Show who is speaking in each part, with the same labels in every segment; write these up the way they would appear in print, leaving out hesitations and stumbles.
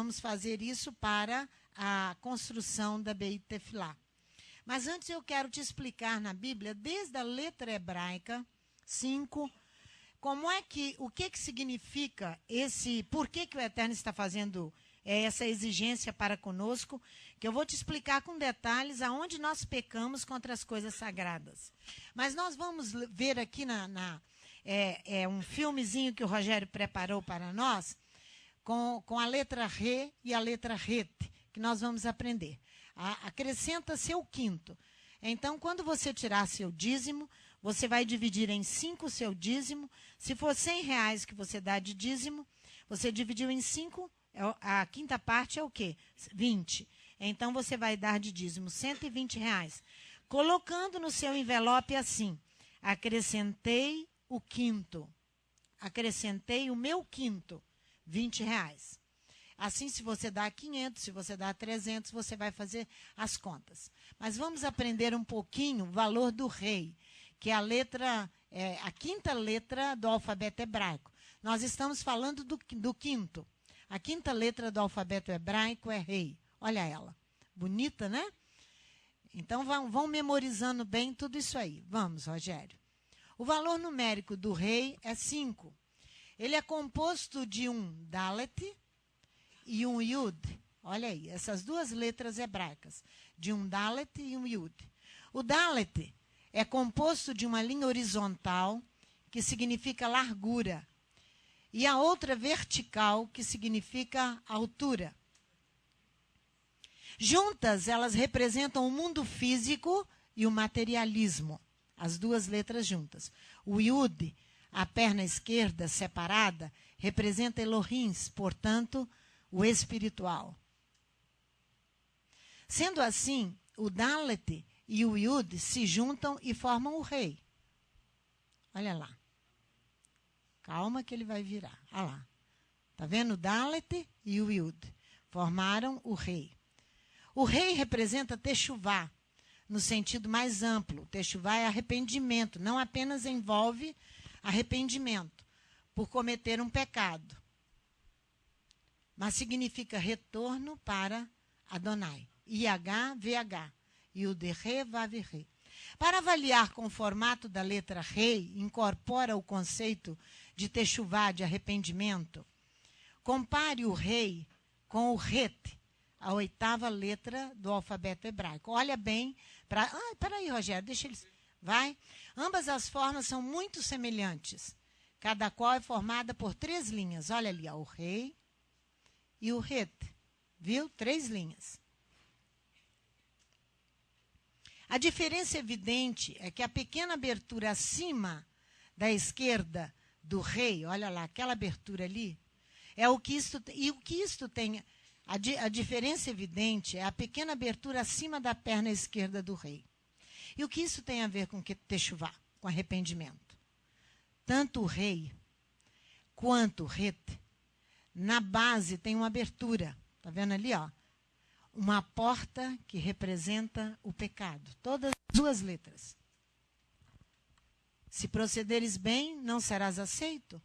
Speaker 1: vamos fazer isso para a construção da Beit Tefilá. Mas antes eu quero te explicar na Bíblia, desde a letra hebraica 5, o que significa por que o Eterno está fazendo essa exigência para conosco, que eu vou te explicar com detalhes aonde nós pecamos contra as coisas sagradas. Mas nós vamos ver aqui um filmezinho que o Rogério preparou para nós, com a letra Re e a letra Het, que nós vamos aprender. Acrescenta-se o quinto. Então, quando você tirar seu dízimo, você vai dividir em 5 o seu dízimo. Se for R$100 que você dá de dízimo, você dividiu em 5, a quinta parte é o quê? 20. Então, você vai dar de dízimo R$120, colocando no seu envelope assim: acrescentei o quinto, acrescentei o meu quinto, R$20. Assim, se você dá 500, se você dá 300, você vai fazer as contas. Mas vamos aprender um pouquinho o valor do rei, que é a quinta letra do alfabeto hebraico. Nós estamos falando do quinto. A quinta letra do alfabeto hebraico é rei. Olha ela. Bonita, né? Então, vão memorizando bem tudo isso aí. Vamos, Rogério. O valor numérico do rei é 5. Ele é composto de um Dalet e um Yud. Olha aí, essas duas letras hebraicas, de um Dalet e um Yud. O Dalet é composto de uma linha horizontal, que significa largura, e a outra vertical, que significa altura. Juntas, elas representam o mundo físico e o materialismo, as duas letras juntas. O Yud, a perna esquerda separada, representa Elohim, portanto, o espiritual. Sendo assim, o Dalet e o Yud se juntam e formam o rei. Olha lá. Calma que ele vai virar. Olha lá. Está vendo? O Dalet e o Yud formaram o rei. O rei representa Techuvá, no sentido mais amplo. Techuvá é arrependimento, não apenas envolve arrependimento por cometer um pecado, mas significa retorno para Adonai. IH-VH. E o de Re, Vav, Re. Para avaliar com o formato da letra rei, incorpora o conceito de Techuvá, de arrependimento. Compare o rei com o Het, a 8ª letra do alfabeto hebraico. Olha bem para... peraí, Rogério, deixa eles... Vai. Ambas as formas são muito semelhantes. Cada qual é formada por 3 linhas. Olha ali, ó, o rei e o Het. Viu? 3 linhas. A diferença evidente é que a pequena abertura acima da esquerda do rei, olha lá, aquela abertura ali, é o que isto tem. A diferença evidente é a pequena abertura acima da perna esquerda do rei. E o que isso tem a ver com Techuvá, com arrependimento? Tanto o rei quanto o Het, na base tem uma abertura. Está vendo ali, ó? Uma porta que representa o pecado. Todas as 2 letras. Se procederes bem, não serás aceito.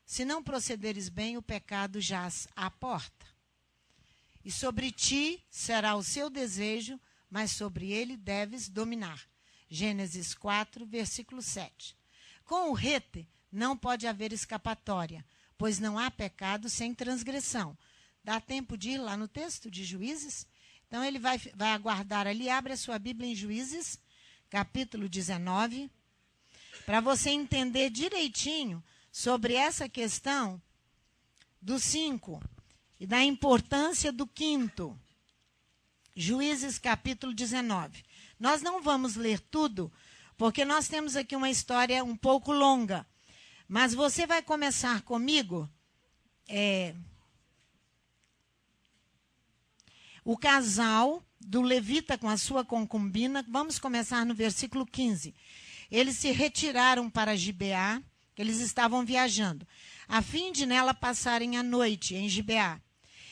Speaker 1: Se não procederes bem, o pecado jaz à porta. E sobre ti será o seu desejo, mas sobre ele deves dominar. Gênesis 4, versículo 7. Com o Het, não pode haver escapatória, pois não há pecado sem transgressão. Dá tempo de ir lá no texto de Juízes? Então, ele vai aguardar ali. Abre a sua Bíblia em Juízes, capítulo 19, para você entender direitinho sobre essa questão do 5 e da importância do quinto. Juízes, capítulo 19. Nós não vamos ler tudo, porque nós temos aqui uma história um pouco longa. Mas você vai começar comigo... O casal do levita com a sua concubina, vamos começar no versículo 15. Eles se retiraram para Gibeá, eles estavam viajando, a fim de nela passarem a noite em Gibeá.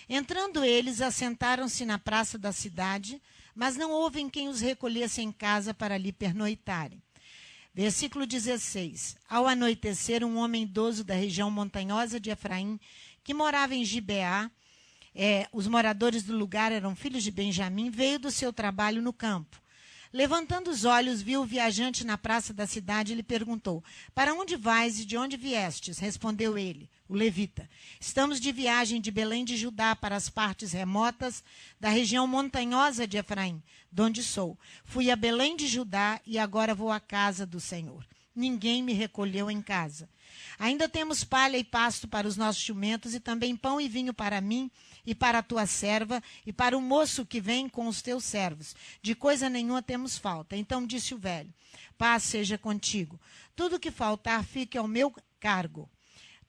Speaker 1: Entrando eles, assentaram-se na praça da cidade, mas não houve quem os recolhesse em casa para ali pernoitarem. Versículo 16. Ao anoitecer, um homem idoso da região montanhosa de Efraim, que morava em Gibeá, os moradores do lugar eram filhos de Benjamim, veio do seu trabalho no campo. Levantando os olhos, viu o viajante na praça da cidade e lhe perguntou: para onde vais e de onde viestes? Respondeu ele, o levita: estamos de viagem de Belém de Judá para as partes remotas da região montanhosa de Efraim, de onde sou. Fui a Belém de Judá e agora vou à casa do Senhor. Ninguém me recolheu em casa. Ainda temos palha e pasto para os nossos jumentos, e também pão e vinho para mim e para a tua serva, e para o moço que vem com os teus servos. De coisa nenhuma temos falta. Então disse o velho: paz seja contigo. Tudo que faltar fique ao meu cargo.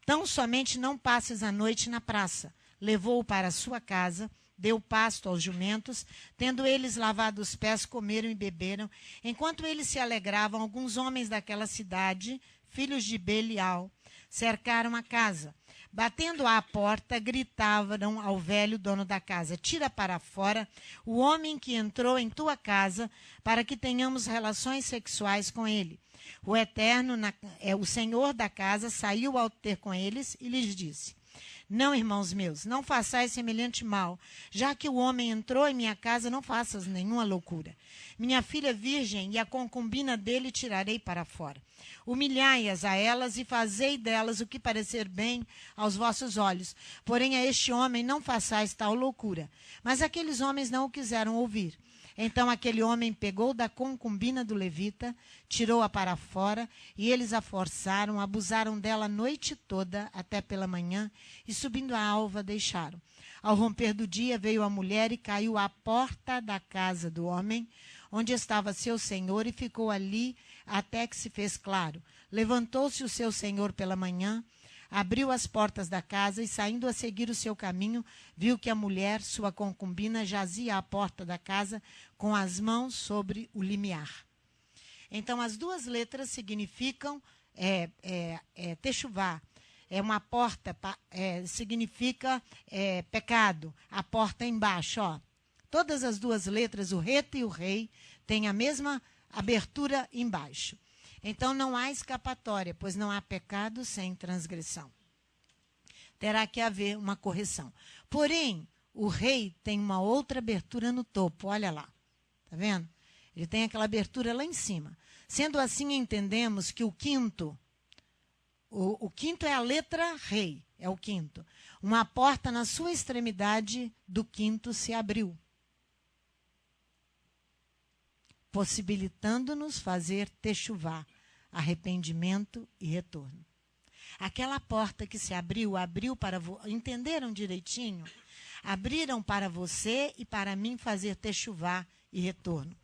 Speaker 1: Tão somente não passes a noite na praça. Levou-o para a sua casa, deu pasto aos jumentos. Tendo eles lavado os pés, comeram e beberam. Enquanto eles se alegravam, alguns homens daquela cidade, filhos de Belial, cercaram a casa. Batendo à porta, gritavam ao velho dono da casa: tira para fora o homem que entrou em tua casa, para que tenhamos relações sexuais com ele. O Eterno, o Senhor da casa, saiu ao ter com eles e lhes disse: não, irmãos meus, não façais semelhante mal. Já que o homem entrou em minha casa, não faças nenhuma loucura. Minha filha virgem e a concubina dele tirarei para fora. Humilhai-as a elas e fazei delas o que parecer bem aos vossos olhos. Porém, a este homem não façais tal loucura. Mas aqueles homens não o quiseram ouvir. Então aquele homem pegou da concubina do levita, tirou-a para fora, e eles a forçaram, abusaram dela a noite toda, até pela manhã, e subindo a alva, deixaram. Ao romper do dia, veio a mulher e caiu à porta da casa do homem, onde estava seu senhor, e ficou ali até que se fez claro. Levantou-se o seu senhor pela manhã, abriu as portas da casa e, saindo a seguir o seu caminho, viu que a mulher, sua concubina, jazia à porta da casa com as mãos sobre o limiar. Então, as duas letras significam techuvá. É uma porta, significa pecado. A porta embaixo, ó. Todas as duas letras, o reto e o rei, têm a mesma abertura embaixo. Então, não há escapatória, pois não há pecado sem transgressão. Terá que haver uma correção. Porém, o rei tem uma outra abertura no topo, olha lá. Está vendo? Ele tem aquela abertura lá em cima. Sendo assim, entendemos que o quinto é a letra rei, é o quinto. Uma porta na sua extremidade do quinto se abriu, possibilitando-nos fazer techuvá, arrependimento e retorno. Aquela porta que se abriu para entenderam direitinho? Abriram para você e para mim fazer techuvá e retorno.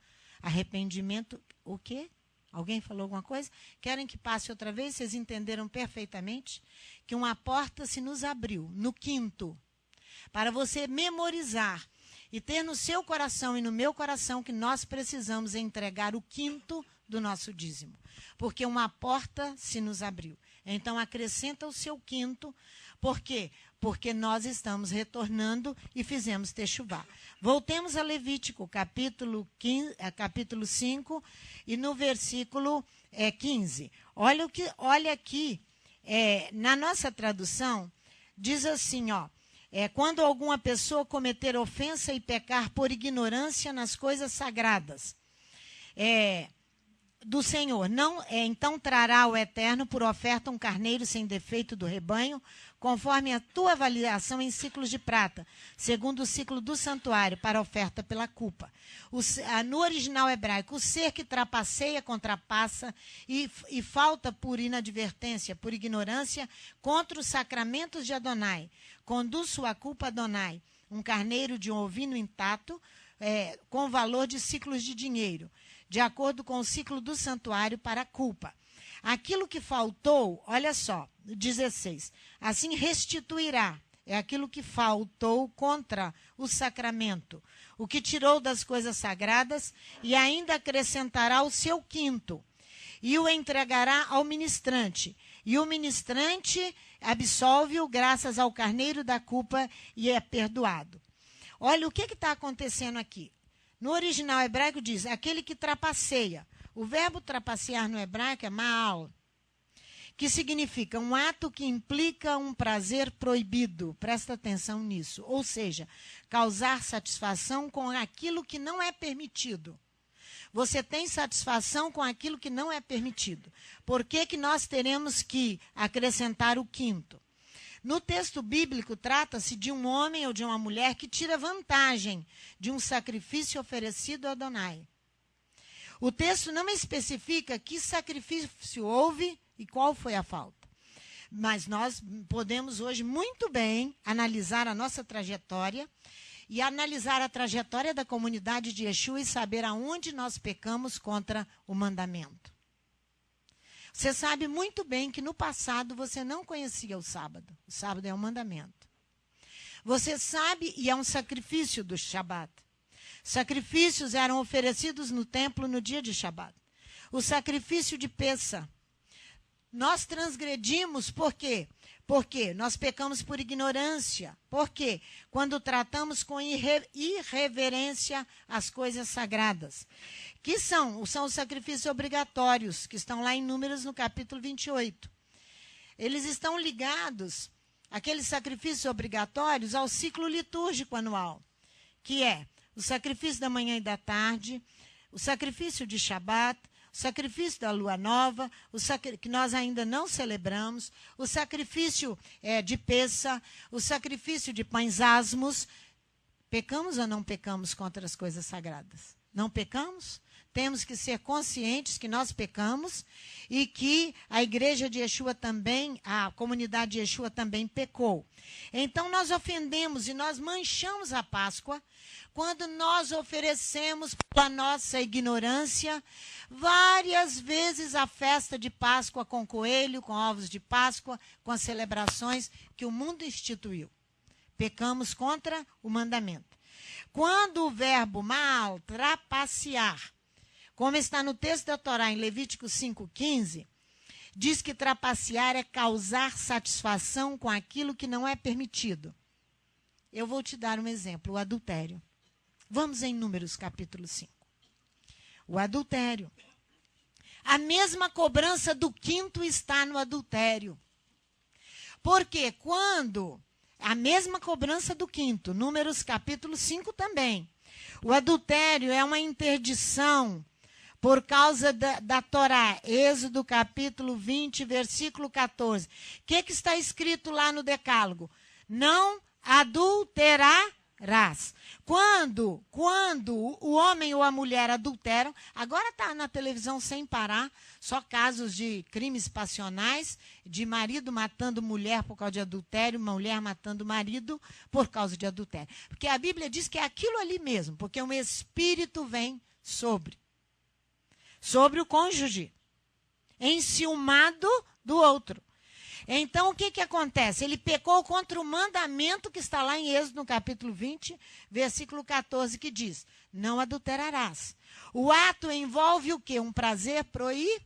Speaker 1: Arrependimento, o quê? Alguém falou alguma coisa? Querem que passe outra vez? Vocês entenderam perfeitamente? Que uma porta se nos abriu, no quinto, para você memorizar e ter no seu coração e no meu coração que nós precisamos entregar o quinto do nosso dízimo. Porque uma porta se nos abriu. Então, acrescenta o seu quinto. Por quê? Porque nós estamos retornando e fizemos techuvá. Voltemos a Levítico, capítulo 5, e no versículo 15. Olha aqui, na nossa tradução, diz assim, ó. Quando alguma pessoa cometer ofensa e pecar por ignorância nas coisas sagradas do Senhor, então trará o Eterno por oferta um carneiro sem defeito do rebanho, conforme a tua avaliação em ciclos de prata, segundo o ciclo do santuário, para oferta pela culpa. No original hebraico, o ser que trapaceia, contrapassa e falta por inadvertência, por ignorância, contra os sacramentos de Adonai, conduz sua culpa a Adonai, um carneiro de um ovino intacto, com valor de ciclos de dinheiro, de acordo com o ciclo do santuário para a culpa. Aquilo que faltou, olha só, 16, assim restituirá, é aquilo que faltou contra o sacramento, o que tirou das coisas sagradas, e ainda acrescentará o seu quinto, e o entregará ao ministrante, e o ministrante absolve-o graças ao carneiro da culpa e é perdoado. Olha o que está acontecendo aqui. No original hebraico diz, aquele que trapaceia. O verbo trapacear no hebraico é ma'al. que significa um ato que implica um prazer proibido. Presta atenção nisso. Ou seja, causar satisfação com aquilo que não é permitido. Você tem satisfação com aquilo que não é permitido. Por que que nós teremos que acrescentar o quinto? No texto bíblico, trata-se de um homem ou de uma mulher que tira vantagem de um sacrifício oferecido a Adonai. O texto não especifica que sacrifício houve e qual foi a falta. Mas nós podemos hoje muito bem analisar a nossa trajetória e analisar a trajetória da comunidade de Yeshua e saber aonde nós pecamos contra o mandamento. Você sabe muito bem que no passado você não conhecia o sábado. O sábado é um mandamento. Você sabe, e é um sacrifício do Shabat. Sacrifícios eram oferecidos no templo no dia de Shabat. O sacrifício de Pessa. Nós transgredimos por quê? Porque nós pecamos por ignorância. Por quê? Quando tratamos com irreverência as coisas sagradas. Que são os sacrifícios obrigatórios, que estão lá em Números, no capítulo 28. Eles estão ligados, aqueles sacrifícios obrigatórios, ao ciclo litúrgico anual, que é o sacrifício da manhã e da tarde, o sacrifício de Shabat, o sacrifício da lua nova, que nós ainda não celebramos, o sacrifício de Pessa, o sacrifício de pães asmos. Pecamos ou não pecamos contra as coisas sagradas? Não pecamos? Temos que ser conscientes que nós pecamos e que a igreja de Yeshua também, a comunidade de Yeshua também pecou. Então nós ofendemos e nós manchamos a Páscoa quando nós oferecemos pela nossa ignorância várias vezes a festa de Páscoa com coelho, com ovos de Páscoa, com as celebrações que o mundo instituiu. Pecamos contra o mandamento. Quando o verbo mal, trapacear, como está no texto da Torá, em Levítico 5,15, diz que trapacear é causar satisfação com aquilo que não é permitido. Eu vou te dar um exemplo, o adultério. Vamos em Números, capítulo 5. O adultério. A mesma cobrança do quinto está no adultério. Porque quando... A mesma cobrança do quinto, Números, capítulo 5 também. O adultério é uma interdição por causa da Torá, Êxodo capítulo 20, versículo 14. O que está escrito lá no Decálogo? Não adulterarás. Quando o homem ou a mulher adulteram, agora está na televisão sem parar, só casos de crimes passionais, de marido matando mulher por causa de adultério, mulher matando marido por causa de adultério. Porque a Bíblia diz que é aquilo ali mesmo, porque um espírito vem sobre o cônjuge, enciumado do outro. Então, o que acontece? Ele pecou contra o mandamento que está lá em Êxodo, no capítulo 20, versículo 14, que diz, não adulterarás. O ato envolve o quê? Um prazer proibido.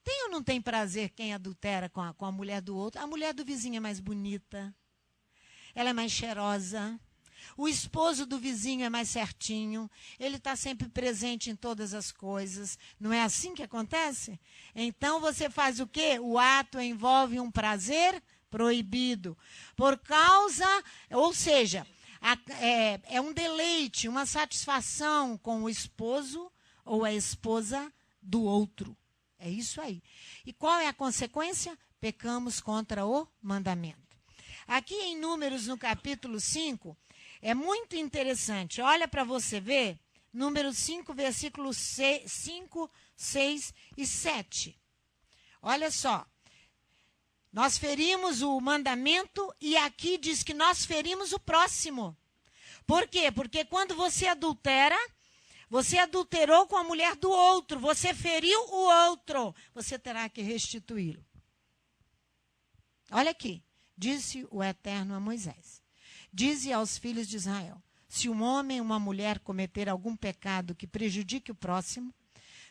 Speaker 1: Tem ou não tem prazer quem adultera com a mulher do outro? A mulher do vizinho é mais bonita, ela é mais cheirosa. O esposo do vizinho é mais certinho, ele está sempre presente em todas as coisas. Não é assim que acontece? Então você faz o quê? O ato envolve um prazer proibido. Por causa, ou seja, é um deleite, uma satisfação com o esposo ou a esposa do outro. É isso aí. E qual é a consequência? Pecamos contra o mandamento. Aqui em Números, no capítulo 5, é muito interessante. Olha para você ver, Número 5, versículos 5, 6 e 7. Olha só. Nós ferimos o mandamento e aqui diz que nós ferimos o próximo. Por quê? Porque quando você adultera, você adulterou com a mulher do outro, você feriu o outro, você terá que restituí-lo. Olha aqui, disse o Eterno a Moisés. Dize aos filhos de Israel, se um homem ou uma mulher cometer algum pecado que prejudique o próximo,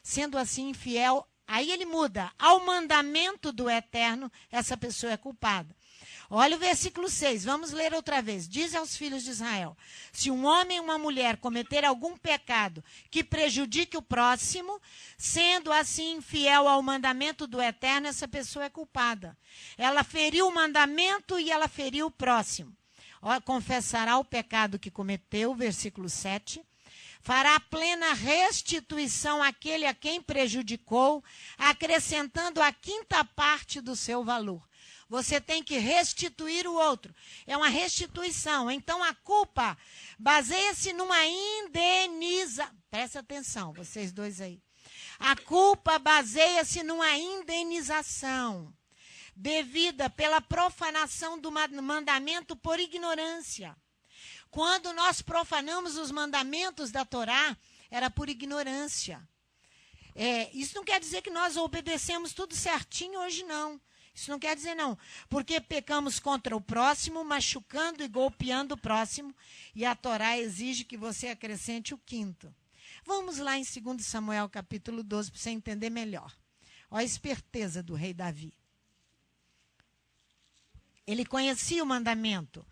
Speaker 1: sendo assim infiel, aí ele muda, ao mandamento do Eterno, essa pessoa é culpada. Olha o versículo 6, vamos ler outra vez. Diz aos filhos de Israel: se um homem ou uma mulher cometer algum pecado que prejudique o próximo, sendo assim infiel ao mandamento do Eterno, essa pessoa é culpada. Ela feriu o mandamento e ela feriu o próximo. Confessará o pecado que cometeu, versículo 7. Fará plena restituição àquele a quem prejudicou, acrescentando a quinta parte do seu valor. Você tem que restituir o outro. É uma restituição. Então, a culpa baseia-se numa indenização. Presta atenção, vocês dois aí. A culpa baseia-se numa indenização devida pela profanação do mandamento por ignorância. Quando nós profanamos os mandamentos da Torá, era por ignorância. Isso não quer dizer que nós obedecemos tudo certinho hoje, não. Isso não quer dizer não, porque pecamos contra o próximo, machucando e golpeando o próximo, e a Torá exige que você acrescente o quinto. Vamos lá em 2 Samuel capítulo 12, para você entender melhor. Olha a esperteza do rei Davi. Ele conhecia o mandamento.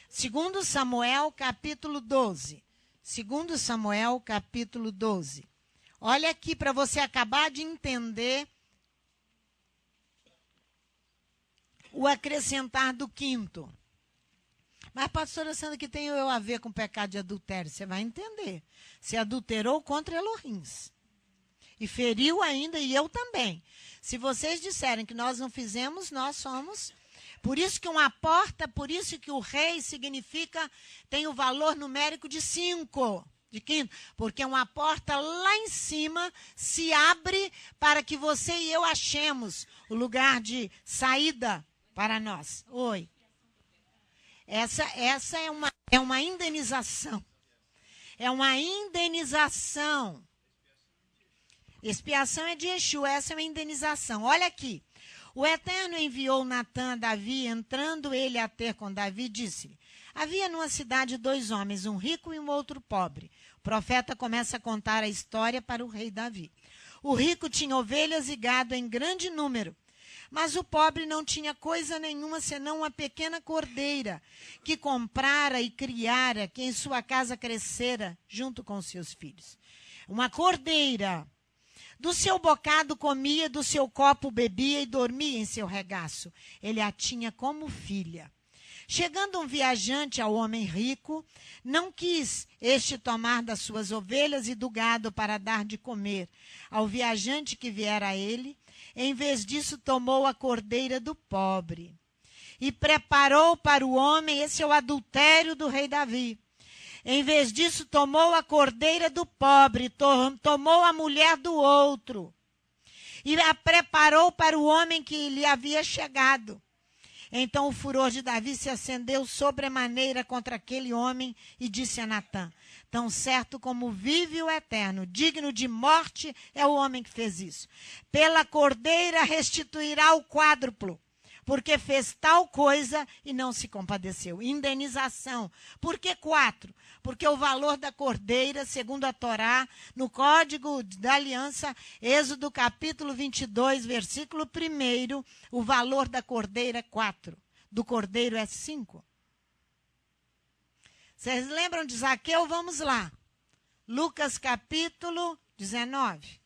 Speaker 1: 2 Samuel capítulo 12. 2 Samuel capítulo 12. Olha aqui para você acabar de entender o acrescentar do quinto. Mas, pastora Sandra, que tem eu a ver com pecado de adultério? Você vai entender. Se adulterou contra Elohims. E feriu ainda, e eu também. Se vocês disserem que nós não fizemos, nós somos. Por isso que uma porta, por isso que o rei significa, tem o valor numérico de 5. De quinto, porque uma porta lá em cima se abre para que você e eu achemos o lugar de saída para nós. Oi. Essa é uma indenização. É uma indenização. Expiação é de Exu, essa é uma indenização. Olha aqui. O Eterno enviou Natã a Davi, entrando ele a ter com Davi, disse-lhe: havia numa cidade 2 homens, um rico e um outro pobre. O profeta começa a contar a história para o rei Davi. O rico tinha ovelhas e gado em grande número, mas o pobre não tinha coisa nenhuma senão uma pequena cordeira, que comprara e criara, que em sua casa crescera junto com seus filhos. Uma cordeira. Do seu bocado comia, do seu copo bebia e dormia em seu regaço. Ele a tinha como filha. Chegando um viajante ao homem rico, não quis este tomar das suas ovelhas e do gado para dar de comer ao viajante que viera a ele. Em vez disso, tomou a cordeira do pobre e preparou para o homem, esse é o adultério do rei Davi. Em vez disso, tomou a cordeira do pobre, tomou a mulher do outro e a preparou para o homem que lhe havia chegado. Então o furor de Davi se acendeu sobremaneira contra aquele homem e disse a Natã: tão certo como vive o Eterno, digno de morte é o homem que fez isso. Pela cordeira restituirá o quádruplo, porque fez tal coisa e não se compadeceu. Indenização. Por que 4? Porque o valor da cordeira, segundo a Torá, no Código da Aliança, Êxodo capítulo 22, versículo 1, o valor da cordeira é 4. Do cordeiro é 5. Vocês lembram de Zaqueu? Vamos lá. Lucas capítulo 19.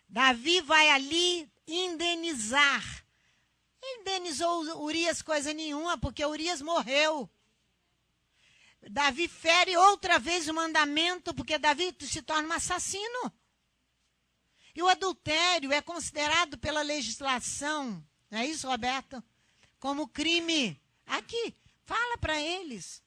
Speaker 1: Davi vai ali indenizar. Indenizou Urias coisa nenhuma, porque Urias morreu. Davi fere outra vez o mandamento, porque Davi se torna um assassino. E o adultério é considerado pela legislação, não é isso, Roberto? Como crime. Aqui, fala para eles.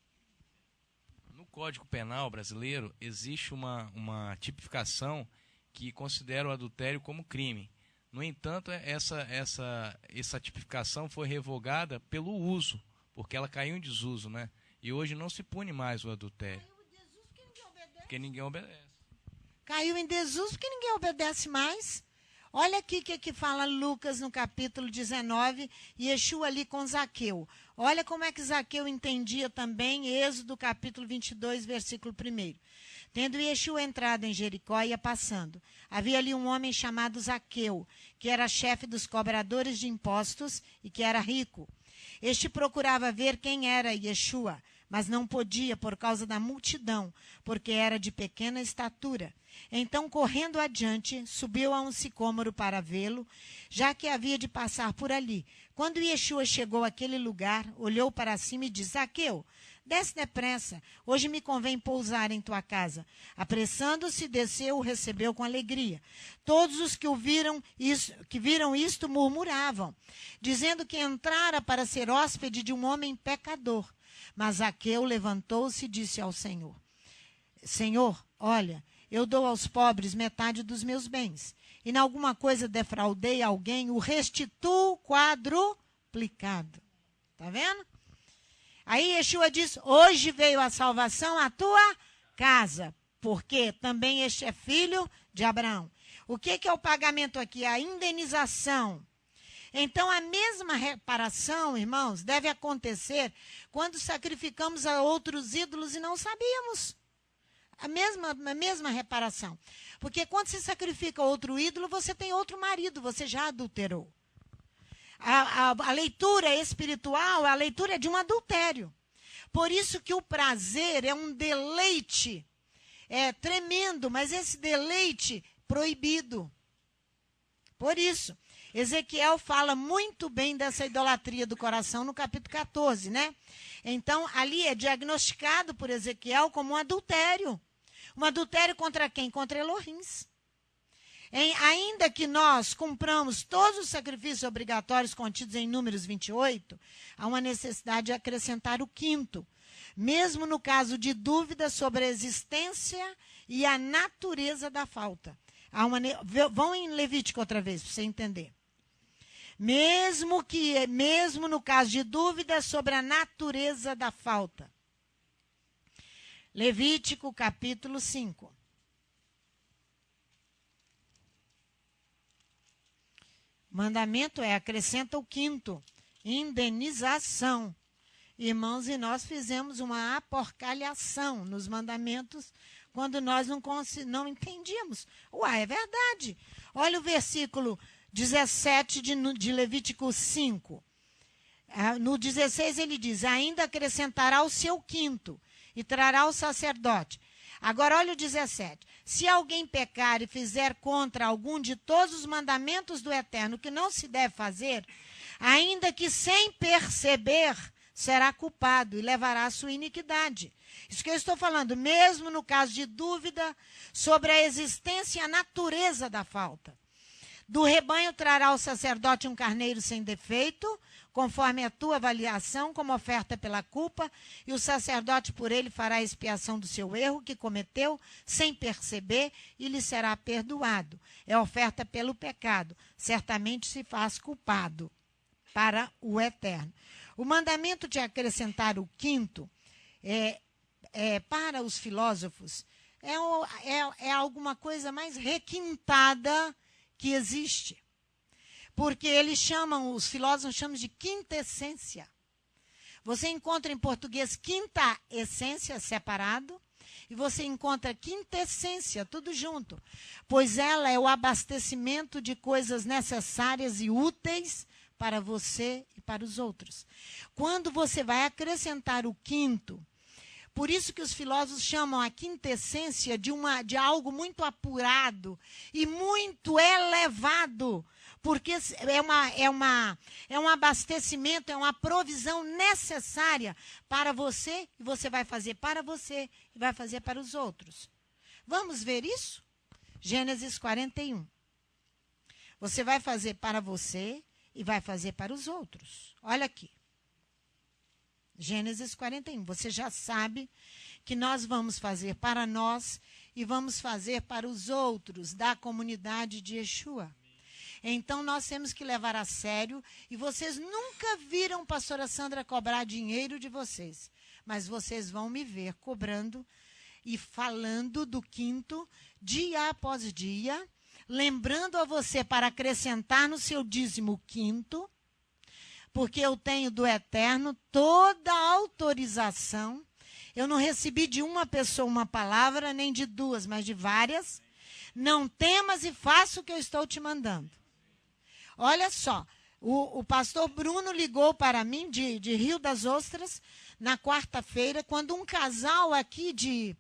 Speaker 2: No Código Penal brasileiro, existe uma tipificação que considera o adultério como crime. No entanto, essa tipificação foi revogada pelo uso, porque ela caiu em desuso, né? E hoje não se pune mais o adultério.
Speaker 1: Caiu em desuso porque ninguém obedece.
Speaker 2: Porque ninguém obedece.
Speaker 1: Caiu em desuso porque ninguém obedece mais. Olha aqui o que fala Lucas no capítulo 19, Yeshua ali com Zaqueu. Olha como é que Zaqueu entendia também Êxodo capítulo 22, versículo 1. Tendo Yeshua entrado em Jericó, ia passando. Havia ali um homem chamado Zaqueu, que era chefe dos cobradores de impostos e que era rico. Este procurava ver quem era Yeshua, mas não podia por causa da multidão, porque era de pequena estatura. Então, correndo adiante, subiu a um sicômoro para vê-lo, já que havia de passar por ali. Quando Yeshua chegou àquele lugar, olhou para cima e disse: Zaqueu, desce depressa, hoje me convém pousar em tua casa. Apressando-se, desceu, o recebeu com alegria. Todos os que viram isto murmuravam, dizendo que entrara para ser hóspede de um homem pecador. Mas Zaqueu levantou-se e disse ao Senhor: Senhor, olha, eu dou aos pobres metade dos meus bens. E em alguma coisa defraudei alguém, o restituo quadruplicado. Está vendo? Aí Yeshua diz: hoje veio a salvação à tua casa, porque também este é filho de Abraão. O que é o pagamento aqui? A indenização. Então, a mesma reparação, irmãos, deve acontecer quando sacrificamos a outros ídolos e não sabíamos. A mesma reparação. Porque quando se sacrifica outro ídolo, você tem outro marido, você já adulterou. A leitura espiritual, a leitura é de um adultério. Por isso que o prazer é um deleite tremendo, mas esse deleite proibido. Por isso, Ezequiel fala muito bem dessa idolatria do coração no capítulo 14, né? Então, ali é diagnosticado por Ezequiel como um adultério. Um adultério contra quem? Contra Elohims. Ainda que nós cumpramos todos os sacrifícios obrigatórios contidos em Números 28, há uma necessidade de acrescentar o quinto. Mesmo no caso de dúvida sobre a existência e a natureza da falta. Vão em Levítico outra vez, para você entender. Mesmo no caso de dúvida sobre a natureza da falta. Levítico, capítulo 5. O mandamento acrescenta o quinto, indenização. Irmãos, e nós fizemos uma aporcalhação nos mandamentos quando nós não entendíamos. Uai, é verdade. Olha o versículo 17 de Levítico 5. No 16 ele diz: ainda acrescentará o seu quinto e trará o sacerdote. Agora olha o 17. Se alguém pecar e fizer contra algum de todos os mandamentos do Eterno que não se deve fazer, ainda que sem perceber, será culpado e levará a sua iniquidade. Isso que eu estou falando, mesmo no caso de dúvida sobre a existência e a natureza da falta. Do rebanho trará o sacerdote um carneiro sem defeito, conforme a tua avaliação, como oferta pela culpa, e o sacerdote por ele fará a expiação do seu erro que cometeu, sem perceber, e lhe será perdoado. É oferta pelo pecado, certamente se faz culpado para o Eterno. O mandamento de acrescentar o quinto, para os filósofos, é alguma coisa mais requintada que existe. Porque os filósofos chamam de quintessência. Você encontra em português quinta essência separado, e você encontra quintessência, tudo junto. Pois ela é o abastecimento de coisas necessárias e úteis para você e para os outros. Quando você vai acrescentar o quinto, por isso que os filósofos chamam a quintessência de algo muito apurado e muito elevado, porque é um abastecimento, é uma provisão necessária para você, e você vai fazer para você e vai fazer para os outros. Vamos ver isso? Gênesis 41. Você vai fazer para você e vai fazer para os outros. Olha aqui. Gênesis 41. Você já sabe que nós vamos fazer para nós e vamos fazer para os outros da comunidade de Yeshua. Então, nós temos que levar a sério, e vocês nunca viram pastora Sandra cobrar dinheiro de vocês, mas vocês vão me ver cobrando e falando do quinto dia após dia, lembrando a você para acrescentar no seu dízimo quinto, porque eu tenho do Eterno toda a autorização. Eu não recebi de uma pessoa uma palavra, nem de duas, mas de várias. Não temas e faça o que eu estou te mandando. Olha só, o pastor Bruno ligou para mim de Rio das Ostras na quarta-feira, quando um casal aqui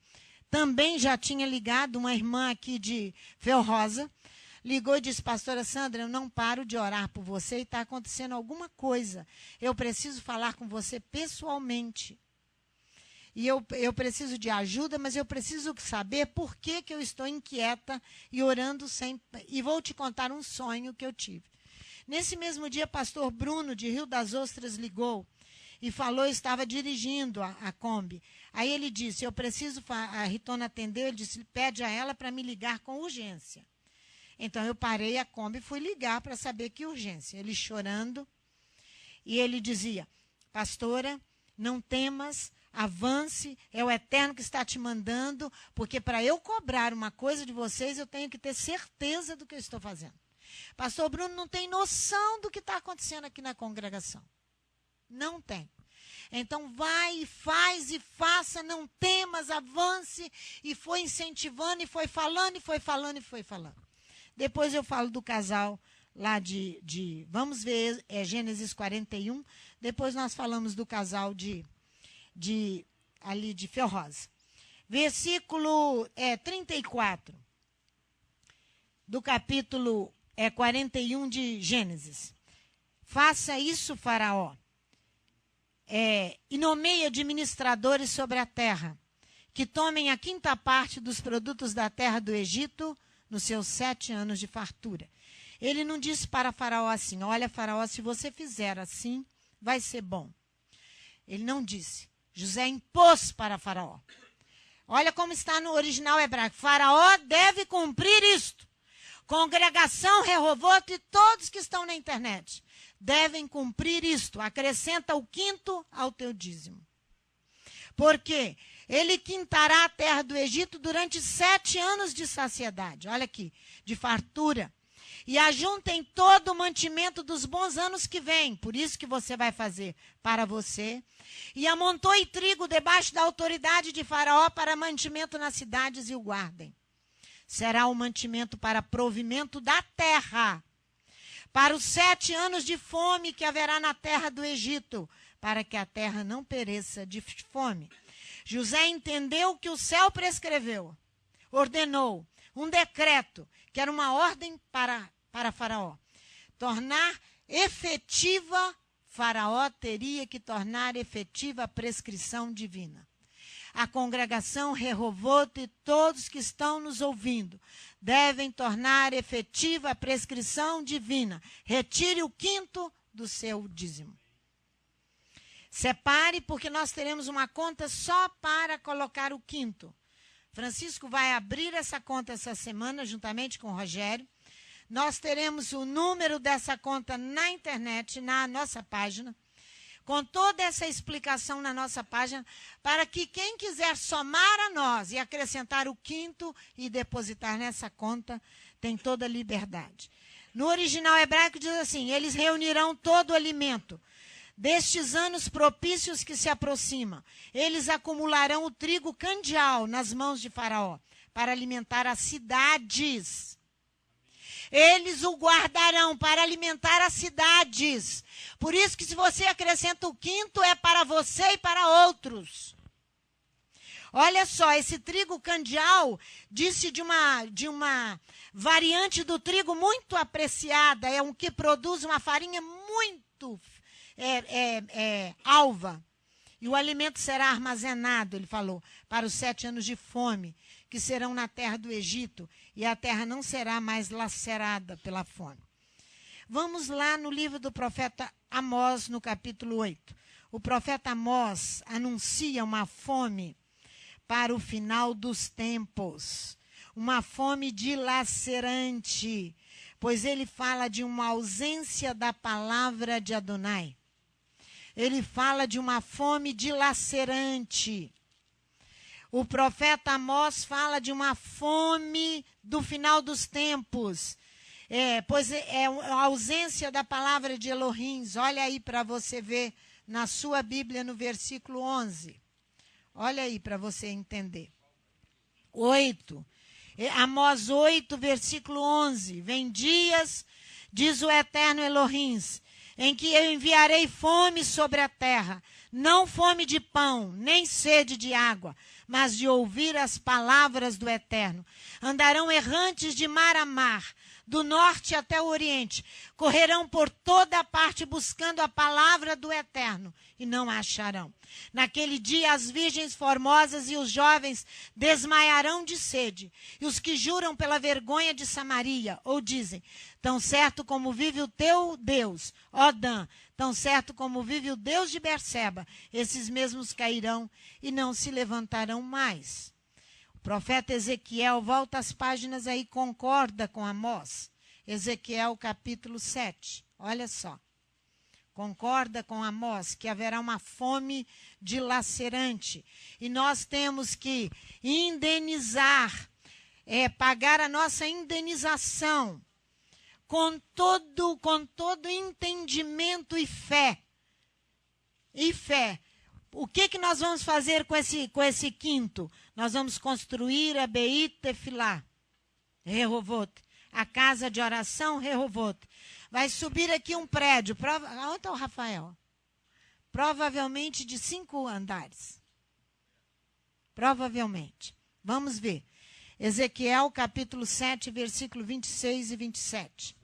Speaker 1: também já tinha ligado, uma irmã aqui de Felrosa, ligou e disse: pastora Sandra, eu não paro de orar por você e está acontecendo alguma coisa. Eu preciso falar com você pessoalmente. E eu preciso de ajuda, mas eu preciso saber por que eu estou inquieta e orando sempre. E vou te contar um sonho que eu tive. Nesse mesmo dia, pastor Bruno, de Rio das Ostras, ligou e falou, estava dirigindo a Kombi. Aí ele disse, eu preciso, a Ritona atendeu, ele disse, pede a ela para me ligar com urgência. Então, eu parei a Kombi e fui ligar para saber que urgência. Ele chorando, e ele dizia, pastora, não temas, avance, é o Eterno que está te mandando, porque para eu cobrar uma coisa de vocês, eu tenho que ter certeza do que eu estou fazendo. Pastor Bruno não tem noção do que está acontecendo aqui na congregação. Não tem. Então, vai e faz e faça, não temas, avance, e foi incentivando, e foi falando, e foi falando, e foi falando. Depois eu falo do casal lá vamos ver, Gênesis 41, depois nós falamos do casal ali de Felrosa. Versículo 34, do capítulo 41 de Gênesis. Faça isso, Faraó, e nomeie administradores sobre a terra, que tomem a quinta parte dos produtos da terra do Egito nos seus 7 anos de fartura. Ele não disse para Faraó assim, olha, Faraó, se você fizer assim, vai ser bom. Ele não disse. José impôs para Faraó. Olha como está no original hebraico. Faraó deve cumprir isto. Congregação Rehoboth e todos que estão na internet devem cumprir isto. Acrescenta o quinto ao teu dízimo. Por quê? Ele quintará a terra do Egito durante 7 anos de saciedade. Olha aqui, de fartura. E ajuntem todo o mantimento dos bons anos que vêm. Por isso que você vai fazer para você. E amontoe trigo debaixo da autoridade de Faraó para mantimento nas cidades e o guardem. Será o mantimento para provimento da terra. Para os 7 anos de fome que haverá na terra do Egito. Para que a terra não pereça de fome. José entendeu que o céu prescreveu, ordenou um decreto, que era uma ordem para Faraó. Tornar efetiva, Faraó teria que tornar efetiva a prescrição divina. A congregação Rehoboth e todos que estão nos ouvindo devem tornar efetiva a prescrição divina. Retire o quinto do seu dízimo. Separe, porque nós teremos uma conta só para colocar o quinto. Francisco vai abrir essa conta essa semana, juntamente com o Rogério. Nós teremos o número dessa conta na internet, na nossa página, com toda essa explicação na nossa página, para que quem quiser somar a nós e acrescentar o quinto e depositar nessa conta, tem toda a liberdade. No original hebraico diz assim, eles reunirão todo o alimento. Destes anos propícios que se aproximam, eles acumularão o trigo candial nas mãos de Faraó, para alimentar as cidades. Eles o guardarão para alimentar as cidades. Por isso que se você acrescenta o quinto, é para você e para outros. Olha só, esse trigo candial, disse de uma variante do trigo muito apreciada, é um que produz uma farinha muito alva. E o alimento será armazenado, ele falou, para os 7 anos de fome, que serão na terra do Egito, e a terra não será mais lacerada pela fome. Vamos lá no livro do profeta Amós, no capítulo 8. O profeta Amós anuncia uma fome para o final dos tempos, uma fome dilacerante, pois ele fala de uma ausência da palavra de Adonai. Ele fala de uma fome dilacerante. O profeta Amós fala de uma fome do final dos tempos. Pois é a ausência da palavra de Elohim. Olha aí para você ver na sua Bíblia no versículo 11. Olha aí para você entender. 8. Amós 8, versículo 11. Vem dias, diz o eterno Elohim, em que eu enviarei fome sobre a terra, não fome de pão, nem sede de água, mas de ouvir as palavras do Eterno. Andarão errantes de mar a mar, do norte até o oriente. Correrão por toda a parte buscando a palavra do Eterno, e não a acharão. Naquele dia as virgens formosas e os jovens desmaiarão de sede. E os que juram pela vergonha de Samaria, ou dizem, tão certo como vive o teu Deus, ó Dan, tão certo como vive o Deus de Berseba, esses mesmos cairão e não se levantarão mais. O profeta Ezequiel, volta as páginas aí, concorda com Amós. Ezequiel capítulo 7, olha só. Concorda com Amós que haverá uma fome dilacerante. E nós temos que indenizar, pagar a nossa indenização com todo entendimento e fé. E fé. O que nós vamos fazer com esse quinto? Nós vamos construir a Beit Tefilá, Rehovot, a casa de oração Rehovot. Vai subir aqui um prédio. Onde está o Rafael? Provavelmente de 5 andares. Provavelmente. Vamos ver. Ezequiel capítulo 7, versículo 26 e 27.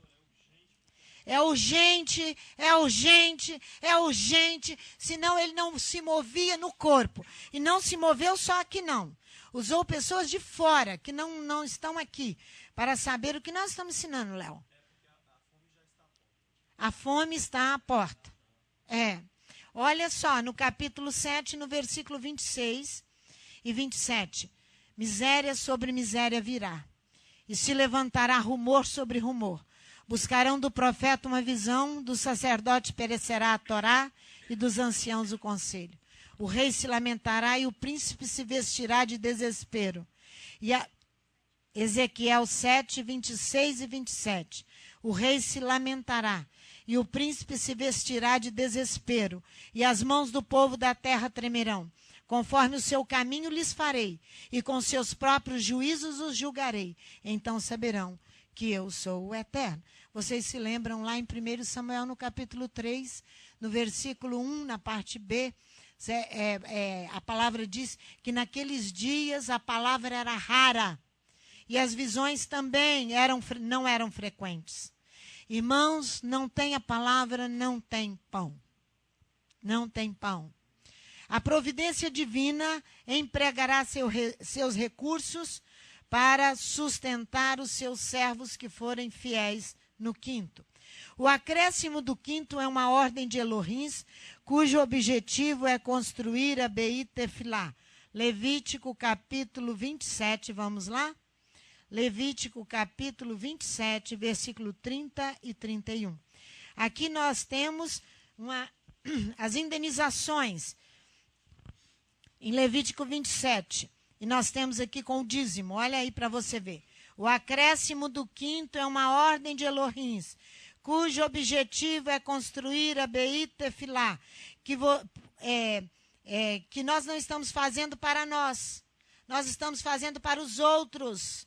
Speaker 1: É urgente, é urgente, é urgente, senão ele não se movia no corpo. E não se moveu só aqui não. Usou pessoas de fora, que não estão aqui, para saber o que nós estamos ensinando, Léo. A fome está à porta. Olha só, no capítulo 7, no versículo 26 e 27. Miséria sobre miséria virá, e se levantará rumor sobre rumor. Buscarão do profeta uma visão, do sacerdote perecerá a Torá e dos anciãos o conselho. O rei se lamentará e o príncipe se vestirá de desespero. Ezequiel 7, 26 e 27. O rei se lamentará e o príncipe se vestirá de desespero, e as mãos do povo da terra tremerão. Conforme o seu caminho lhes farei, e com seus próprios juízos os julgarei. Então saberão que eu sou o Eterno. Vocês se lembram lá em 1 Samuel, no capítulo 3, no versículo 1, na parte B, a palavra diz que naqueles dias a palavra era rara, e as visões também não eram frequentes. Irmãos, não tem a palavra, não tem pão. Não tem pão. A providência divina empregará seus recursos para sustentar os seus servos que forem fiéis no quinto. O acréscimo do quinto é uma ordem de Elohim, cujo objetivo é construir a Beit Tefilá. Levítico capítulo 27, vamos lá? Levítico capítulo 27, versículo 30 e 31. Aqui nós temos as indenizações em Levítico 27. E nós temos aqui com o dízimo, olha aí para você ver. O acréscimo do quinto é uma ordem de Elohim, cujo objetivo é construir a Beit Tefilá, que nós não estamos fazendo para nós, nós estamos fazendo para os outros.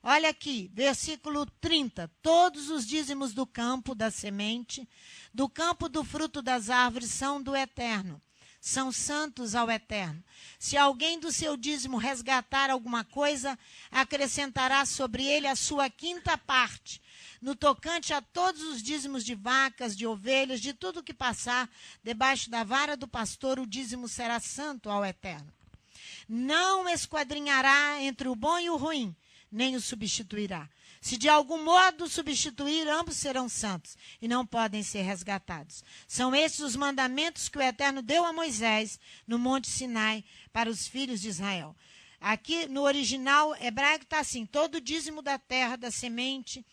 Speaker 1: Olha aqui, versículo 30. Todos os dízimos do campo, da semente, do campo do fruto das árvores são do Eterno. São santos ao Eterno. Se alguém do seu dízimo resgatar alguma coisa, acrescentará sobre ele a sua quinta parte. No tocante a todos os dízimos de vacas, de ovelhas, de tudo que passar debaixo da vara do pastor, o dízimo será santo ao Eterno. Não esquadrinhará entre o bom e o ruim, nem o substituirá. Se de algum modo substituir, ambos serão santos e não podem ser resgatados. São estes os mandamentos que o Eterno deu a Moisés no Monte Sinai para os filhos de Israel. Aqui no original hebraico está assim: todo dízimo da terra, da semente,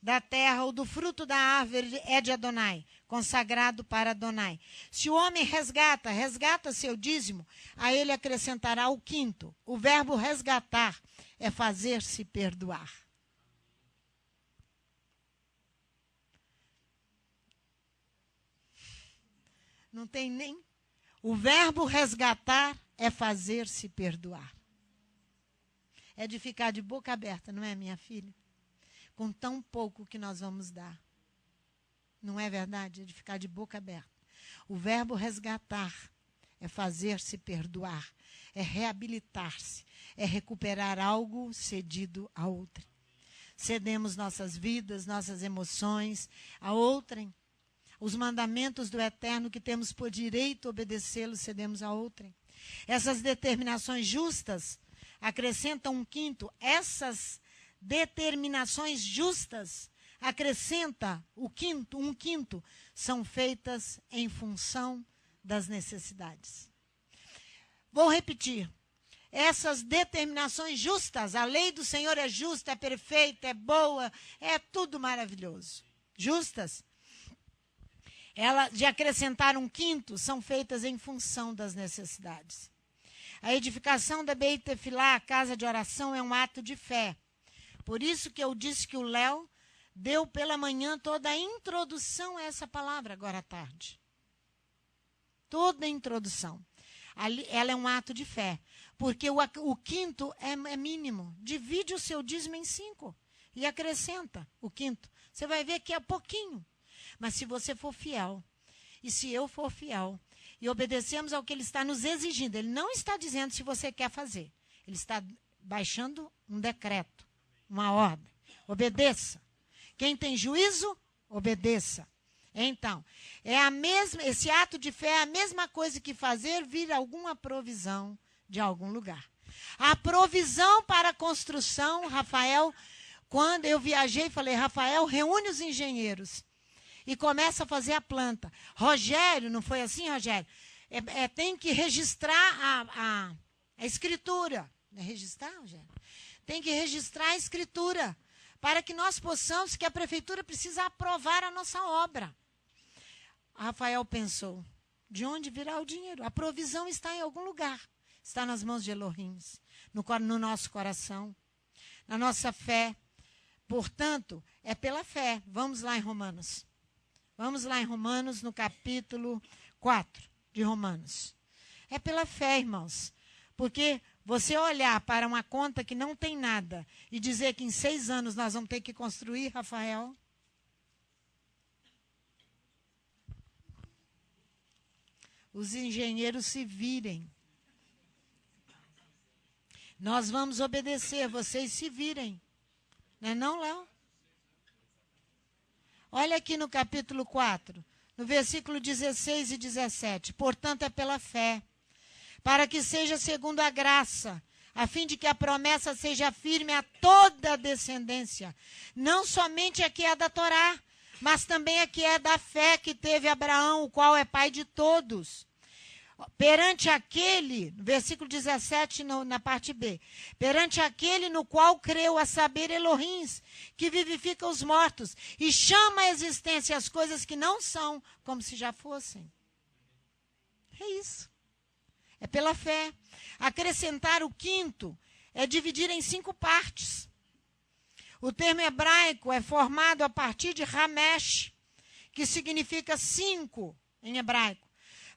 Speaker 1: da terra ou do fruto da árvore é de Adonai, consagrado para Adonai. Se o homem resgata seu dízimo, a ele acrescentará o quinto. O verbo resgatar é fazer-se perdoar. Não tem nem... O verbo resgatar é fazer-se perdoar. É de ficar de boca aberta, não é, minha filha? Com tão pouco que nós vamos dar. Não é verdade? É de ficar de boca aberta. O verbo resgatar é fazer-se perdoar, é reabilitar-se, é recuperar algo cedido a outrem. Cedemos nossas vidas, nossas emoções a outrem. Os mandamentos do Eterno que temos por direito obedecê-los, cedemos a outrem. Essas determinações justas acrescentam um quinto. Essas determinações justas acrescenta um quinto, são feitas em função das necessidades. Vou repetir. Essas determinações justas, a lei do Senhor é justa, é perfeita, é boa, é tudo maravilhoso. Justas. Ela, de acrescentar um quinto, são feitas em função das necessidades. A edificação da Beit Tefilá, a casa de oração, é um ato de fé. Por isso que eu disse que o Léo deu pela manhã toda a introdução a essa palavra, agora à tarde. Toda a introdução. Ela é um ato de fé. Porque o quinto é mínimo. Divide o seu dízimo em 5 e acrescenta o quinto. Você vai ver que é pouquinho. Mas se você for fiel, e se eu for fiel, e obedecemos ao que ele está nos exigindo, ele não está dizendo se você quer fazer. Ele está baixando um decreto, uma ordem. Obedeça. Quem tem juízo, obedeça. Então, esse ato de fé é a mesma coisa que fazer vir alguma provisão de algum lugar. A provisão para a construção, Rafael, quando eu viajei, falei, Rafael, reúne os engenheiros e começa a fazer a planta. Rogério, não foi assim, Rogério? Tem que registrar a escritura. É registrar, Rogério? Tem que registrar a escritura para que nós possamos, que a prefeitura precisa aprovar a nossa obra. Rafael pensou, de onde virá o dinheiro? A provisão está em algum lugar. Está nas mãos de Elohim, no nosso coração, na nossa fé. Portanto, é pela fé. Vamos lá em Romanos. Vamos lá em Romanos, no capítulo 4 de Romanos. É pela fé, irmãos. Porque você olhar para uma conta que não tem nada e dizer que em 6 anos nós vamos ter que construir, Rafael. Os engenheiros se virem. Nós vamos obedecer, vocês se virem. Não é não, Léo? Olha aqui no capítulo 4, no versículo 16 e 17. Portanto, é pela fé, para que seja segundo a graça, a fim de que a promessa seja firme a toda a descendência, não somente a que é da Torá, mas também a que é da fé que teve Abraão, o qual é pai de todos. Perante aquele, versículo 17, na parte B, perante aquele no qual creu, a saber, Elohim, que vivifica os mortos e chama à existência as coisas que não são, como se já fossem. É isso. É pela fé. Acrescentar o quinto é dividir em 5 partes. O termo hebraico é formado a partir de Ramesh, que significa 5 em hebraico.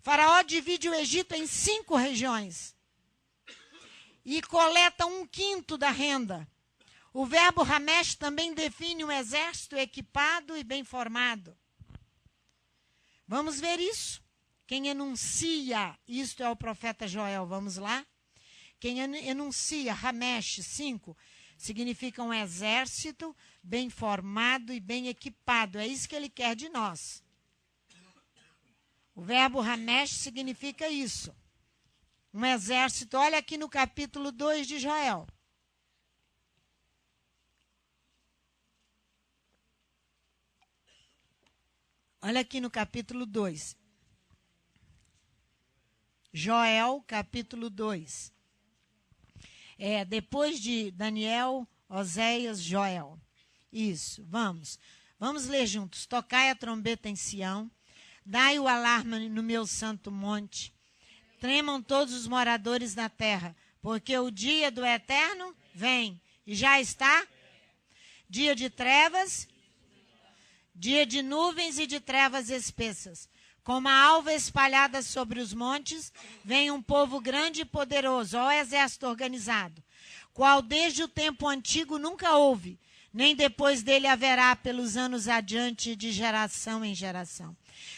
Speaker 1: Faraó divide o Egito em 5 regiões e coleta 1/5 da renda. O verbo Ramesh também define um exército equipado e bem formado. Vamos ver isso. Quem enuncia isto é o profeta Joel. Vamos lá? Quem enuncia Ramesh 5 significa um exército bem formado e bem equipado. É isso que ele quer de nós. O verbo Ramesh significa isso. Um exército. Olha aqui no capítulo 2 de Joel. Olha aqui no capítulo 2. Joel, capítulo 2. Depois de Daniel, Oséias, Joel. Isso, vamos. Vamos ler juntos. Tocai a trombeta em Sião, dai o alarme no meu santo monte. Tremam todos os moradores da terra, porque o dia do Eterno vem e já está. Dia de trevas, dia de nuvens e de trevas espessas. Como a alva espalhada sobre os montes, vem um povo grande e poderoso, ó exército organizado, qual desde o tempo antigo nunca houve, nem depois dele haverá pelos anos adiante de geração em geração.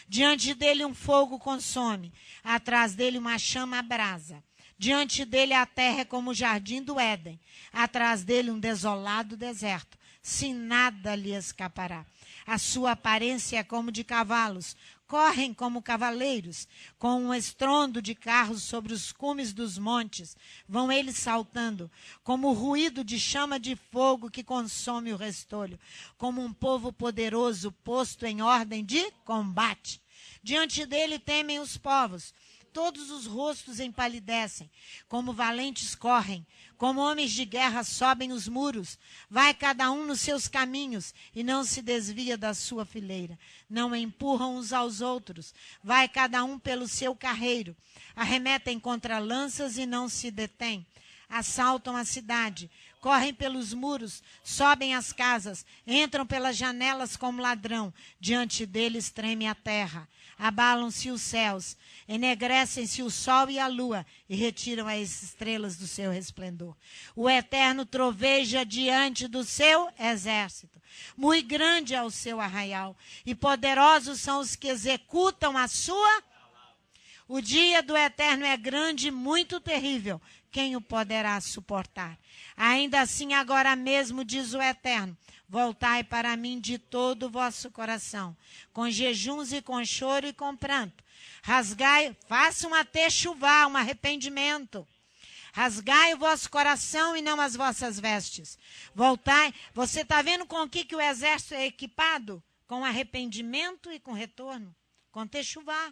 Speaker 1: Diante dele um fogo consome, atrás dele uma chama abrasa. Diante dele a terra é como o jardim do Éden, atrás dele um desolado deserto, sem nada lhe escapará. A sua aparência é como de cavalos, correm como cavaleiros, com um estrondo de carros sobre os cumes dos montes, vão eles saltando, como o ruído de chama de fogo que consome o restolho, como um povo poderoso posto em ordem de combate. Diante dele temem os povos, todos os rostos empalidecem, como valentes correm, como homens de guerra sobem os muros. Vai cada um nos seus caminhos e não se desvia da sua fileira. Não empurram uns aos outros. Vai cada um pelo seu carreiro. Arremetem contra lanças e não se detêm. Assaltam a cidade, correm pelos muros, sobem as casas, entram pelas janelas como ladrão. Diante deles treme a terra. Abalam-se os céus, enegrecem-se o sol e a lua e retiram as estrelas do seu resplendor. O Eterno troveja diante do seu exército. Muito grande é o seu arraial e poderosos são os que executam a sua. O dia do Eterno é grande e muito terrível. Quem o poderá suportar? Ainda assim, agora mesmo, diz o Eterno, voltai para mim de todo o vosso coração, com jejuns e com choro e com pranto. Rasgai, façam até chuvar, um arrependimento. Rasgai o vosso coração e não as vossas vestes. Voltai. Você está vendo com o que o exército é equipado? Com arrependimento e com retorno. Com techuvá.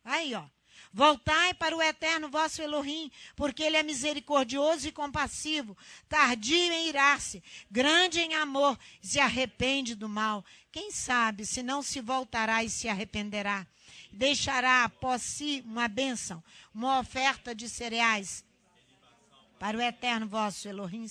Speaker 1: Aí, ó. Voltai para o Eterno vosso Elohim, porque ele é misericordioso e compassivo, tardio em irar-se, grande em amor, e se arrepende do mal. Quem sabe se não se voltará e se arrependerá? Deixará após si uma bênção, uma oferta de cereais para o Eterno vosso Elohim.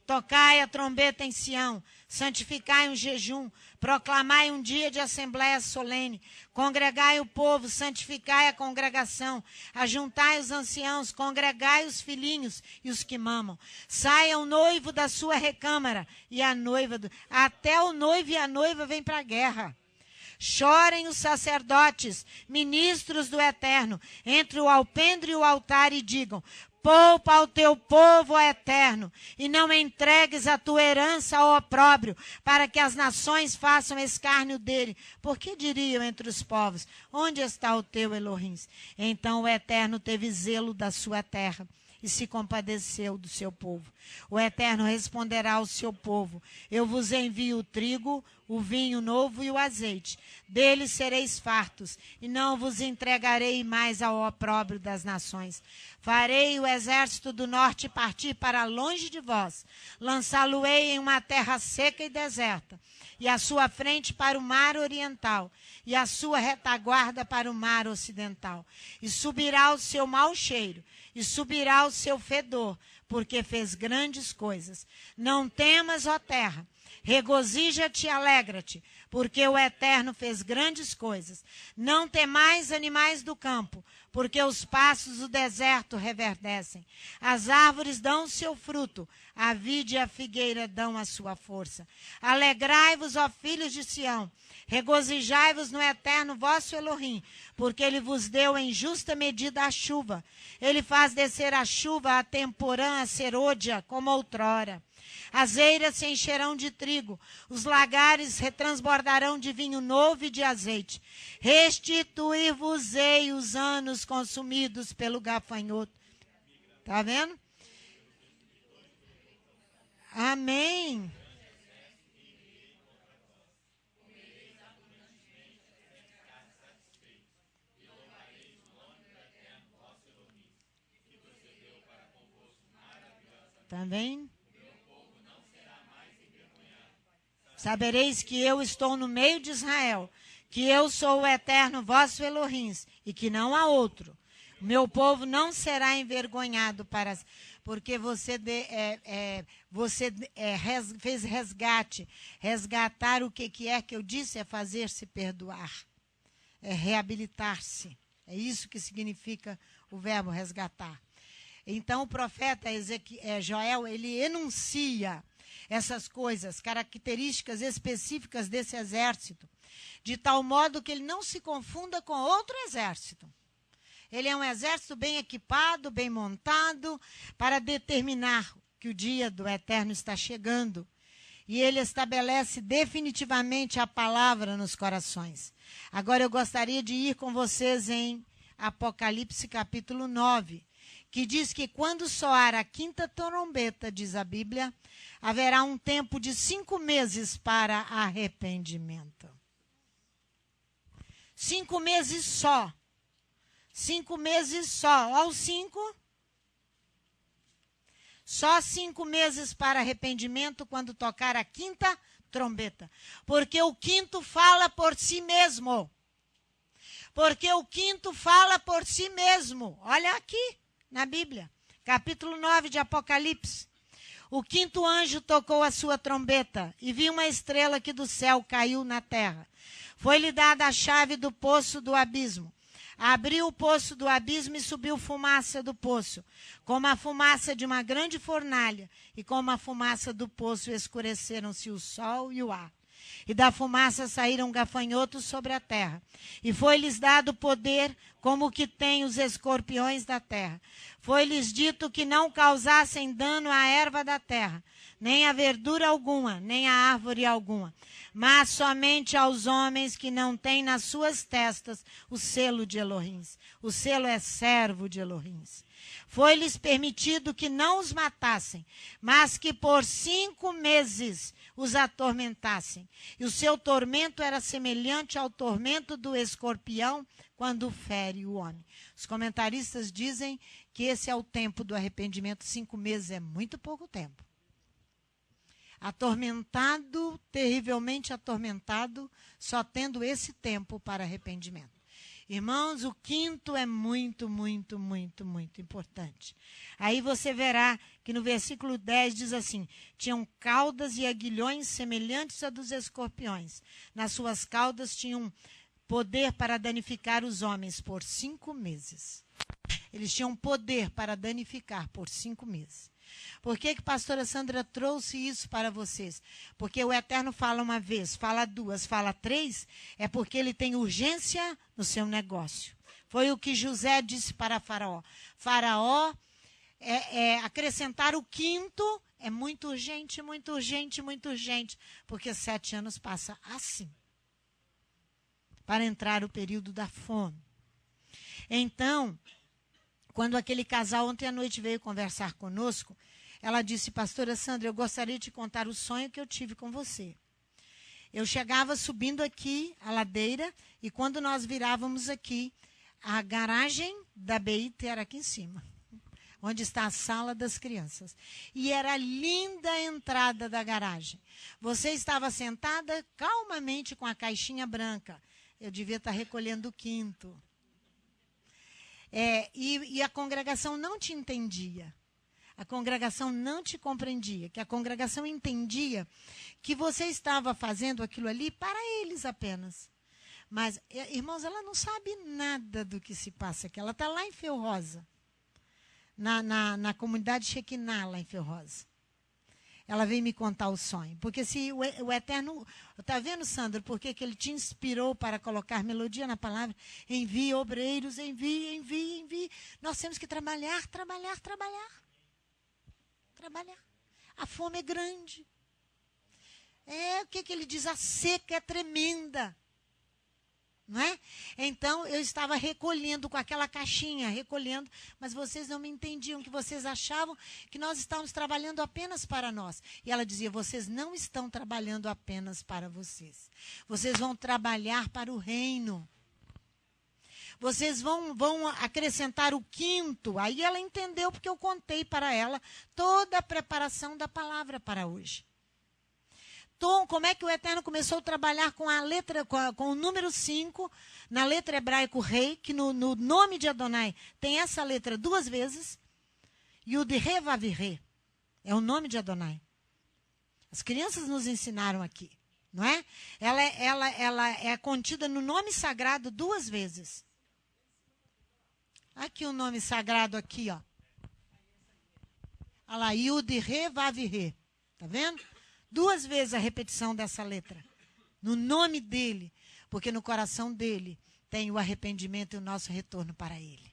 Speaker 1: Tocai a trombeta em Sião, santificai um jejum, proclamai um dia de assembléia solene, congregai o povo, santificai a congregação, ajuntai os anciãos, congregai os filhinhos e os que mamam. Saia o noivo da sua recâmara, e a noiva, até o noivo e a noiva vêm para a guerra. Chorem os sacerdotes, ministros do Eterno, entre o alpendre e o altar, e digam: poupa ao teu povo, ó Eterno, e não entregues a tua herança ao opróbrio, para que as nações façam escárnio dele. Porque diriam entre os povos: onde está o teu Elohim? Então o Eterno teve zelo da sua terra e se compadeceu do seu povo. O Eterno responderá ao seu povo: eu vos envio o trigo, o vinho novo e o azeite. Deles sereis fartos, e não vos entregarei mais ao opróbrio das nações. Farei o exército do norte partir para longe de vós, lançá-lo-ei em uma terra seca e deserta, e a sua frente para o mar oriental, e a sua retaguarda para o mar ocidental. E subirá o seu mau cheiro, e subirá o seu fedor, porque fez grandes coisas. Não temas, ó terra, regozija-te e alegra-te, porque o Eterno fez grandes coisas. Não temais, animais do campo, porque os passos do deserto reverdecem. As árvores dão o seu fruto, a vide e a figueira dão a sua força. Alegrai-vos, ó filhos de Sião, regozijai-vos no Eterno vosso Elohim, porque ele vos deu em justa medida a chuva. Ele faz descer a chuva, a temporã, a serôdia, como outrora. As eiras se encherão de trigo, os lagares retransbordarão de vinho novo e de azeite. Restituir-vos-ei os anos consumidos pelo gafanhoto. Está vendo? Amém. Também. Sabereis que eu estou no meio de Israel, que eu sou o eterno vosso Elohim, e que não há outro. O meu povo não será envergonhado porque você fez resgate. Resgatar o que é que eu disse é fazer-se perdoar. É reabilitar-se. É isso que significa o verbo resgatar. Então, o profeta Joel, ele enuncia essas coisas, características específicas desse exército, de tal modo que ele não se confunda com outro exército. Ele é um exército bem equipado, bem montado, para determinar que o dia do Eterno está chegando. E ele estabelece definitivamente a palavra nos corações. Agora eu gostaria de ir com vocês em Apocalipse capítulo 9, que diz que quando soar a quinta trombeta, diz a Bíblia, haverá um tempo de 5 meses para arrependimento. 5 meses só. 5 meses só. Olha os 5. Só 5 meses para arrependimento quando tocar a quinta trombeta. Porque o quinto fala por si mesmo. Porque o quinto fala por si mesmo. Olha aqui na Bíblia. Capítulo 9 de Apocalipse. O quinto anjo tocou a sua trombeta e vi uma estrela que do céu caiu na terra. Foi-lhe dada a chave do poço do abismo. Abriu o poço do abismo e subiu fumaça do poço, como a fumaça de uma grande fornalha, e como a fumaça do poço escureceram-se o sol e o ar. E da fumaça saíram gafanhotos sobre a terra. E foi-lhes dado poder como o que tem os escorpiões da terra. Foi-lhes dito que não causassem dano à erva da terra, nem a verdura alguma, nem a árvore alguma, mas somente aos homens que não têm nas suas testas o selo de Elohim. O selo é servo de Elohim. Foi-lhes permitido que não os matassem, mas que por 5 meses os atormentassem. E o seu tormento era semelhante ao tormento do escorpião quando fere o homem. Os comentaristas dizem que esse é o tempo do arrependimento. 5 meses é muito pouco tempo. Atormentado, terrivelmente atormentado, só tendo esse tempo para arrependimento. Irmãos, o quinto é muito, muito, muito, muito importante. Aí você verá que no versículo 10 diz assim: tinham caudas e aguilhões semelhantes a dos escorpiões. Nas suas caudas tinham poder para danificar os homens por 5 meses. Eles tinham poder para danificar por 5 meses. Por que a pastora Sandra trouxe isso para vocês? Porque o Eterno fala uma vez, fala 2, fala 3, é porque ele tem urgência no seu negócio. Foi o que José disse para Faraó. Faraó, acrescentar o quinto é muito urgente, muito urgente, muito urgente, porque 7 anos passa assim, para entrar o período da fome. Então, quando aquele casal ontem à noite veio conversar conosco, ela disse: pastora Sandra, eu gostaria de contar o sonho que eu tive com você. Eu chegava subindo aqui a ladeira e quando nós virávamos aqui, a garagem da BIT era aqui em cima, onde está a sala das crianças. E era linda a entrada da garagem. Você estava sentada calmamente com a caixinha branca. Eu devia estar recolhendo o quinto. E a congregação não te entendia. A congregação não te compreendia. Que a congregação entendia que você estava fazendo aquilo ali para eles apenas. Mas, irmãos, ela não sabe nada do que se passa aqui. Ela está lá em Feu Rosa. Na comunidade Shekinah, lá em Feu Rosa. Ela veio me contar o sonho. Porque se o Eterno... Está vendo, Sandra, por que ele te inspirou para colocar melodia na palavra? Envie obreiros, envie. Nós temos que trabalhar. A fome é grande. O que ele diz? A seca é tremenda. Não é? Então, eu estava recolhendo com aquela caixinha, mas vocês não me entendiam, que vocês achavam que nós estávamos trabalhando apenas para nós. E ela dizia: vocês não estão trabalhando apenas para vocês. Vocês vão trabalhar para o reino. Vocês vão acrescentar o quinto. Aí ela entendeu, porque eu contei para ela toda a preparação da palavra para hoje. tom, como é que o Eterno começou a trabalhar com a letra, com o número 5, na letra hebraico rei, que no nome de Adonai tem essa letra 2 vezes, Yud-He Vav-He, é o nome de Adonai. As crianças nos ensinaram aqui, não é? Ela é contida no nome sagrado 2 vezes. Aqui o nome sagrado aqui, ó. Olha lá, Yud-He Vav-He. Tá vendo? 2 vezes a repetição dessa letra. No nome dele. Porque no coração dele tem o arrependimento e o nosso retorno para ele.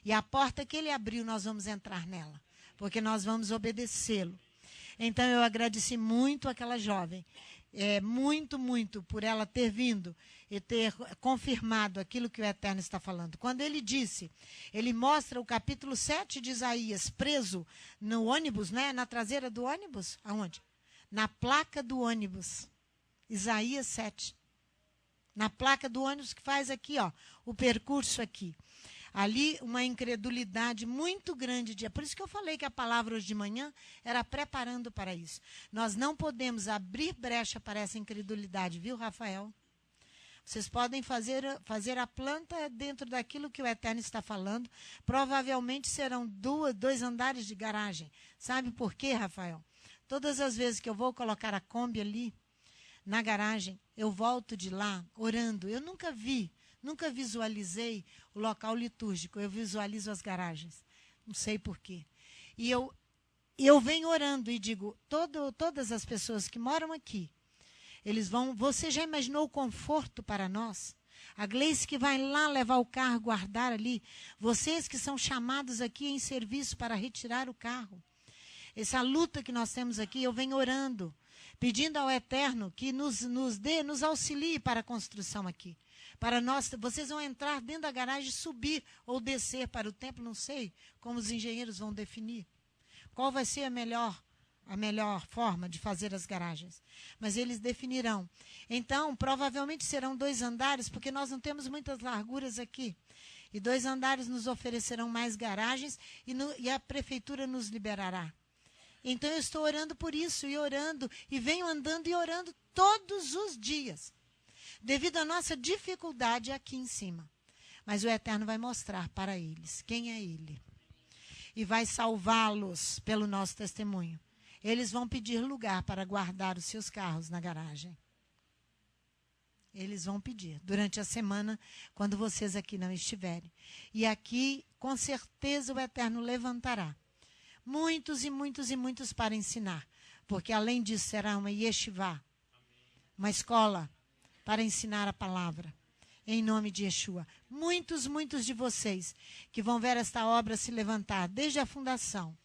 Speaker 1: E a porta que ele abriu, nós vamos entrar nela. Porque nós vamos obedecê-lo. Então eu agradeci muito àquela jovem. Muito por ela ter vindo e ter confirmado aquilo que o Eterno está falando. Quando ele disse, ele mostra o capítulo 7 de Isaías, preso no ônibus, né? Na traseira do ônibus. Aonde? Na placa do ônibus. Isaías 7. Na placa do ônibus que faz aqui, ó, o percurso aqui. Ali, uma incredulidade muito grande. Por isso que eu falei que a palavra hoje de manhã era preparando para isso. Nós não podemos abrir brecha para essa incredulidade, viu, Rafael? Vocês podem fazer a planta dentro daquilo que o Eterno está falando. Provavelmente serão 2 andares de garagem. Sabe por quê, Rafael? Todas as vezes que eu vou colocar a Kombi ali, na garagem, eu volto de lá orando. Eu nunca visualizei o local litúrgico, eu visualizo as garagens. Não sei por quê. E eu venho orando e digo, todas as pessoas que moram aqui, você já imaginou o conforto para nós? A Gleice que vai lá levar o carro, guardar ali. Vocês que são chamados aqui em serviço para retirar o carro. Essa luta que nós temos aqui, eu venho orando, pedindo ao Eterno que nos auxilie para a construção aqui. Para nós, vocês vão entrar dentro da garagem, subir ou descer para o templo, não sei como os engenheiros vão definir. Qual vai ser a melhor forma de fazer as garagens? Mas eles definirão. Então, provavelmente serão 2 andares, porque nós não temos muitas larguras aqui. E 2 andares nos oferecerão mais garagens e a prefeitura nos liberará. Então, eu estou orando por isso, e venho andando e orando todos os dias. Devido à nossa dificuldade aqui em cima. Mas o Eterno vai mostrar para eles quem é Ele. E vai salvá-los pelo nosso testemunho. Eles vão pedir lugar para guardar os seus carros na garagem. Eles vão pedir durante a semana, quando vocês aqui não estiverem. E aqui, com certeza, o Eterno levantará muitos e muitos e muitos para ensinar. Porque, além disso, será uma yeshivá, uma escola para ensinar a palavra, em nome de Yeshua. Muitos de vocês que vão ver esta obra se levantar, desde a fundação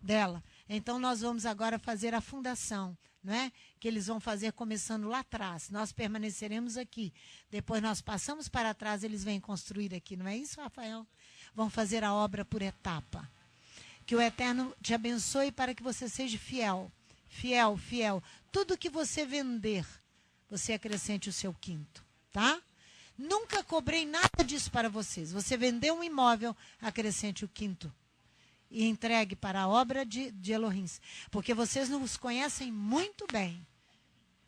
Speaker 1: dela. Então, nós vamos agora fazer a fundação, não é? Que eles vão fazer começando lá atrás. Nós permaneceremos aqui. Depois nós passamos para trás, eles vêm construir aqui. Não é isso, Rafael? Vão fazer a obra por etapa. Que o Eterno te abençoe para que você seja fiel. Fiel. Tudo que você vender, você acrescente o seu quinto, tá? Nunca cobrei nada disso para vocês. Você vendeu um imóvel, acrescente o quinto. E entregue para a obra de Elohim. Porque vocês nos conhecem muito bem.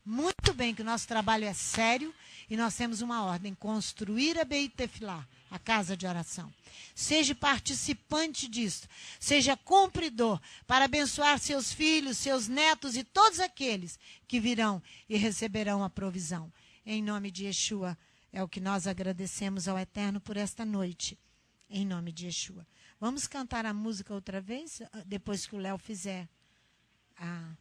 Speaker 1: Muito bem que o nosso trabalho é sério e nós temos uma ordem. Construir a Beit Tefilá, a casa de oração. Seja participante disso. Seja cumpridor para abençoar seus filhos, seus netos e todos aqueles que virão e receberão a provisão. Em nome de Yeshua, é o que nós agradecemos ao Eterno por esta noite. Em nome de Yeshua. Vamos cantar a música outra vez, depois que o Léo fizer a...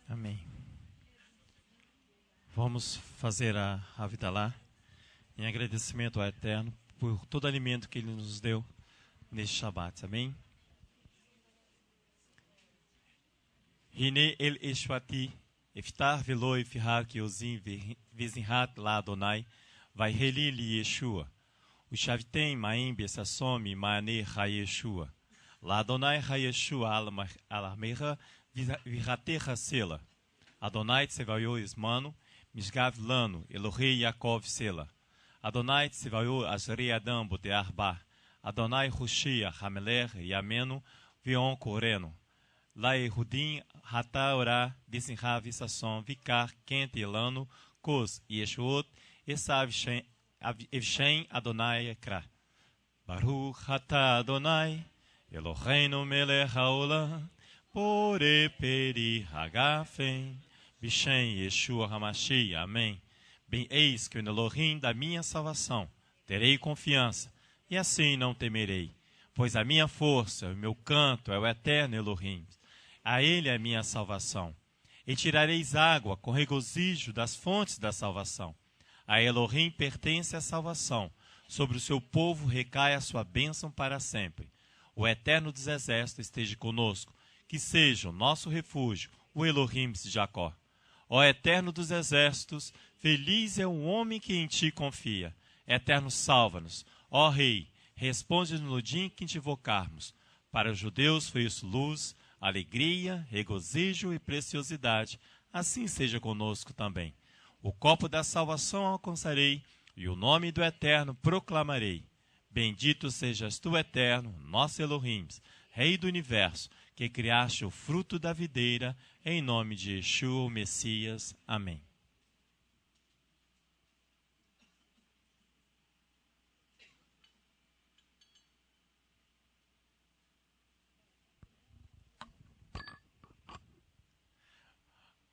Speaker 2: Amém.
Speaker 3: Vamos fazer a Havdalah em agradecimento ao Eterno por todo o alimento que Ele nos deu neste Shabat. Amém? Hine el Eshvati, Eftar veloi fihar kiozim vizinhat la Adonai, vai reli li Yeshua. O Shavtem maim besassomi maane ha Yeshua. La Adonai ha Yeshua alameha virateha sela. Adonai tsevayo ismano, misgav lano, Elohei Yaakov sela. Adonai tsevayo azrei adam botear bar. Adonai Hushia Hameler Yamenu Vion Koreno. La Ehudim Hata Ora Visinha Visasson Vikar Kent Elano Kos Yeshuot Esav Evshem Adonai Ekra. Baruch Hata Adonai Eloheinu Melech Haolam Pore Peri Hagafen Bishem Yeshua Hamashi. Amém. Bem, eis que o Elohim da minha salvação terei confiança, e assim não temerei, pois a minha força, o meu canto é o eterno Elohim. A ele é a minha salvação. E tirareis água com regozijo das fontes da salvação. A Elohim pertence a salvação. Sobre o seu povo recai a sua bênção para sempre. O eterno dos exércitos esteja conosco. Que seja o nosso refúgio, o Elohim de Jacó. Ó eterno dos exércitos, feliz é o homem que em ti confia. Eterno, salva-nos. Ó Rei, responde-nos no dia em que te invocarmos. Para os judeus foi isso luz, alegria, regozijo e preciosidade. Assim seja conosco também. O copo da salvação alcançarei, e o nome do Eterno proclamarei. Bendito sejas tu, Eterno, nosso Elohim, Rei do Universo, que criaste o fruto da videira, em nome de Yeshua, o Messias. Amém.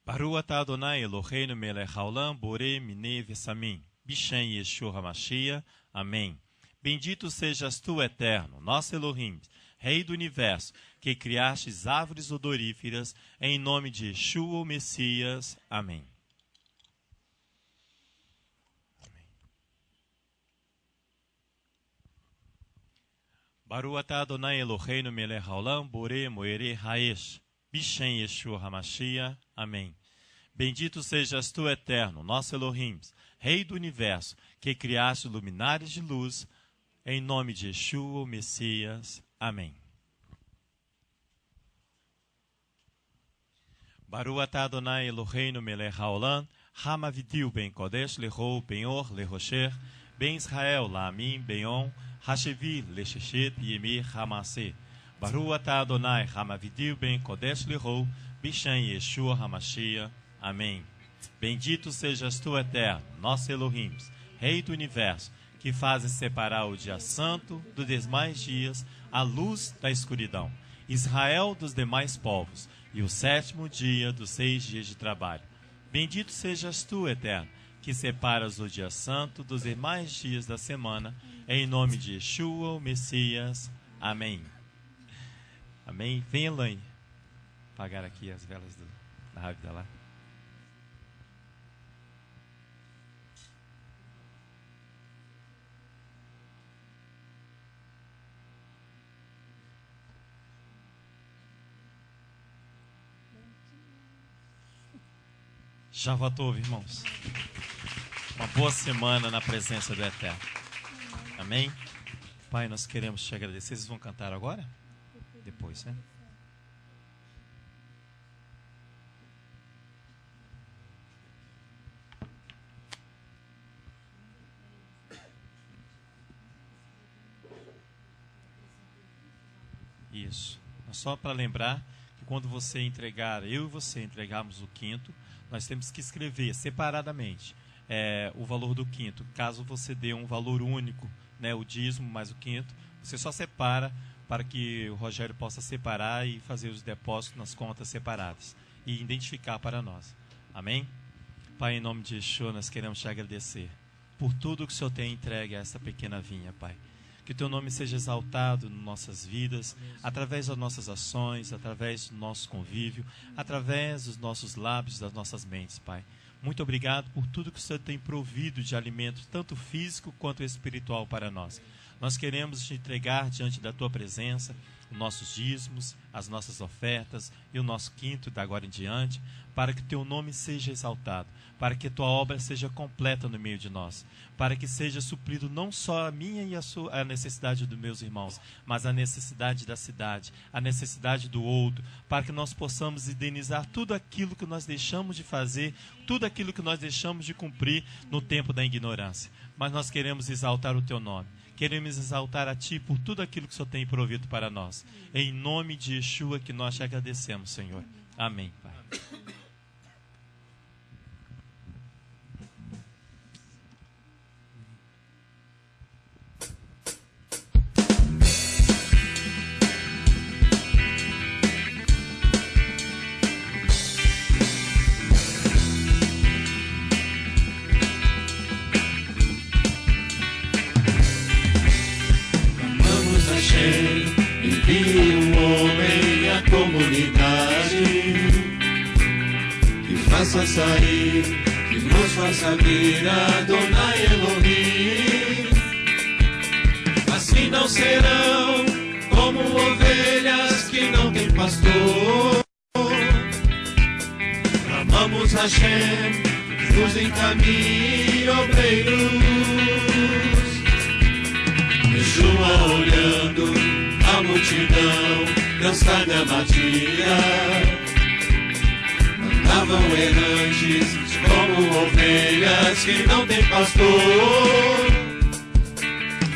Speaker 3: Baruch atah Adonai Eloheinu melech haolam borei minei vesamim. Bishem Yeshua HaMashiach. Amém. Bendito sejas tu, Eterno, nosso Elohim, Rei do Universo, que criastes árvores odoríferas, em nome de Yeshua, o Messias. Amém. Baruch atah Adonai Eloheinu melech haolam borei moerei haesh. Bishem Yeshua HaMashiach. Amém. Bendito sejas tu, Eterno, nosso Elohim, Rei do Universo, que criaste luminares de luz, em nome de Yeshua, o Messias. Amém. Baruch atah Adonai Eloheinu melech haolam, hamavidiu ben kodesh lehou ben or lehosher, ben Israel laamim ben on, hashevi lesheshet yemir hamaseh. Baruch atah Adonai hamavidiu ben kodesh lehou, Bishem Yeshua HaMashiach. Amém. Bendito sejas tu, Eterno, nosso Elohim, Rei do Universo, que fazes separar o dia santo dos demais dias, a luz da escuridão, Israel dos demais povos, e o sétimo dia dos 6 dias de trabalho. Bendito sejas tu, Eterno, que separas o dia santo dos demais dias da semana, em nome de Yeshua, o Messias. Amém. Amém. Vem, Elaine, apagar aqui as velas da Havdalah. Shavuot, irmãos. Uma boa semana na presença do Eterno. Amém? Pai, nós queremos te agradecer. Vocês vão cantar agora? Depois, né? Isso. Só para lembrar que quando você entregar, eu e você entregarmos o quinto, nós temos que escrever separadamente o valor do quinto. Caso você dê um valor único, né, o dízimo mais o quinto, você só separa para que o Rogério possa separar e fazer os depósitos nas contas separadas e identificar para nós. Amém? Pai, em nome de Yeshua, nós queremos te agradecer por tudo que o Senhor tem entregue a essa pequena vinha, Pai. Que o teu nome seja exaltado em nossas vidas, através das nossas ações, através do nosso convívio, através dos nossos lábios, das nossas mentes, Pai. Muito obrigado por tudo que o Senhor tem provido de alimento, tanto físico quanto espiritual para nós. Nós queremos te entregar diante da tua presença os nossos dízimos, as nossas ofertas e o nosso quinto da agora em diante, para que teu nome seja exaltado, para que tua obra seja completa no meio de nós, para que seja suprido não só a minha e a necessidade dos meus irmãos, mas a necessidade da cidade, a necessidade do outro, para que nós possamos indenizar tudo aquilo que nós deixamos de fazer, tudo aquilo que nós deixamos de cumprir no tempo da ignorância. Mas nós queremos exaltar o teu nome. Queremos exaltar a Ti por tudo aquilo que o Senhor tem provido para nós. Em nome de Yeshua que nós te agradecemos, Senhor. Amém, Pai.
Speaker 4: Envie um homem à comunidade que faça sair, que nos faça vir a Adonai Elohim. Assim não serão como ovelhas que não têm pastor. Clamamos a Hashem, nos encaminhe obreiros. Yeshua olhando a multidão cansada e abatida, andavam errantes como ovelhas que não têm pastor.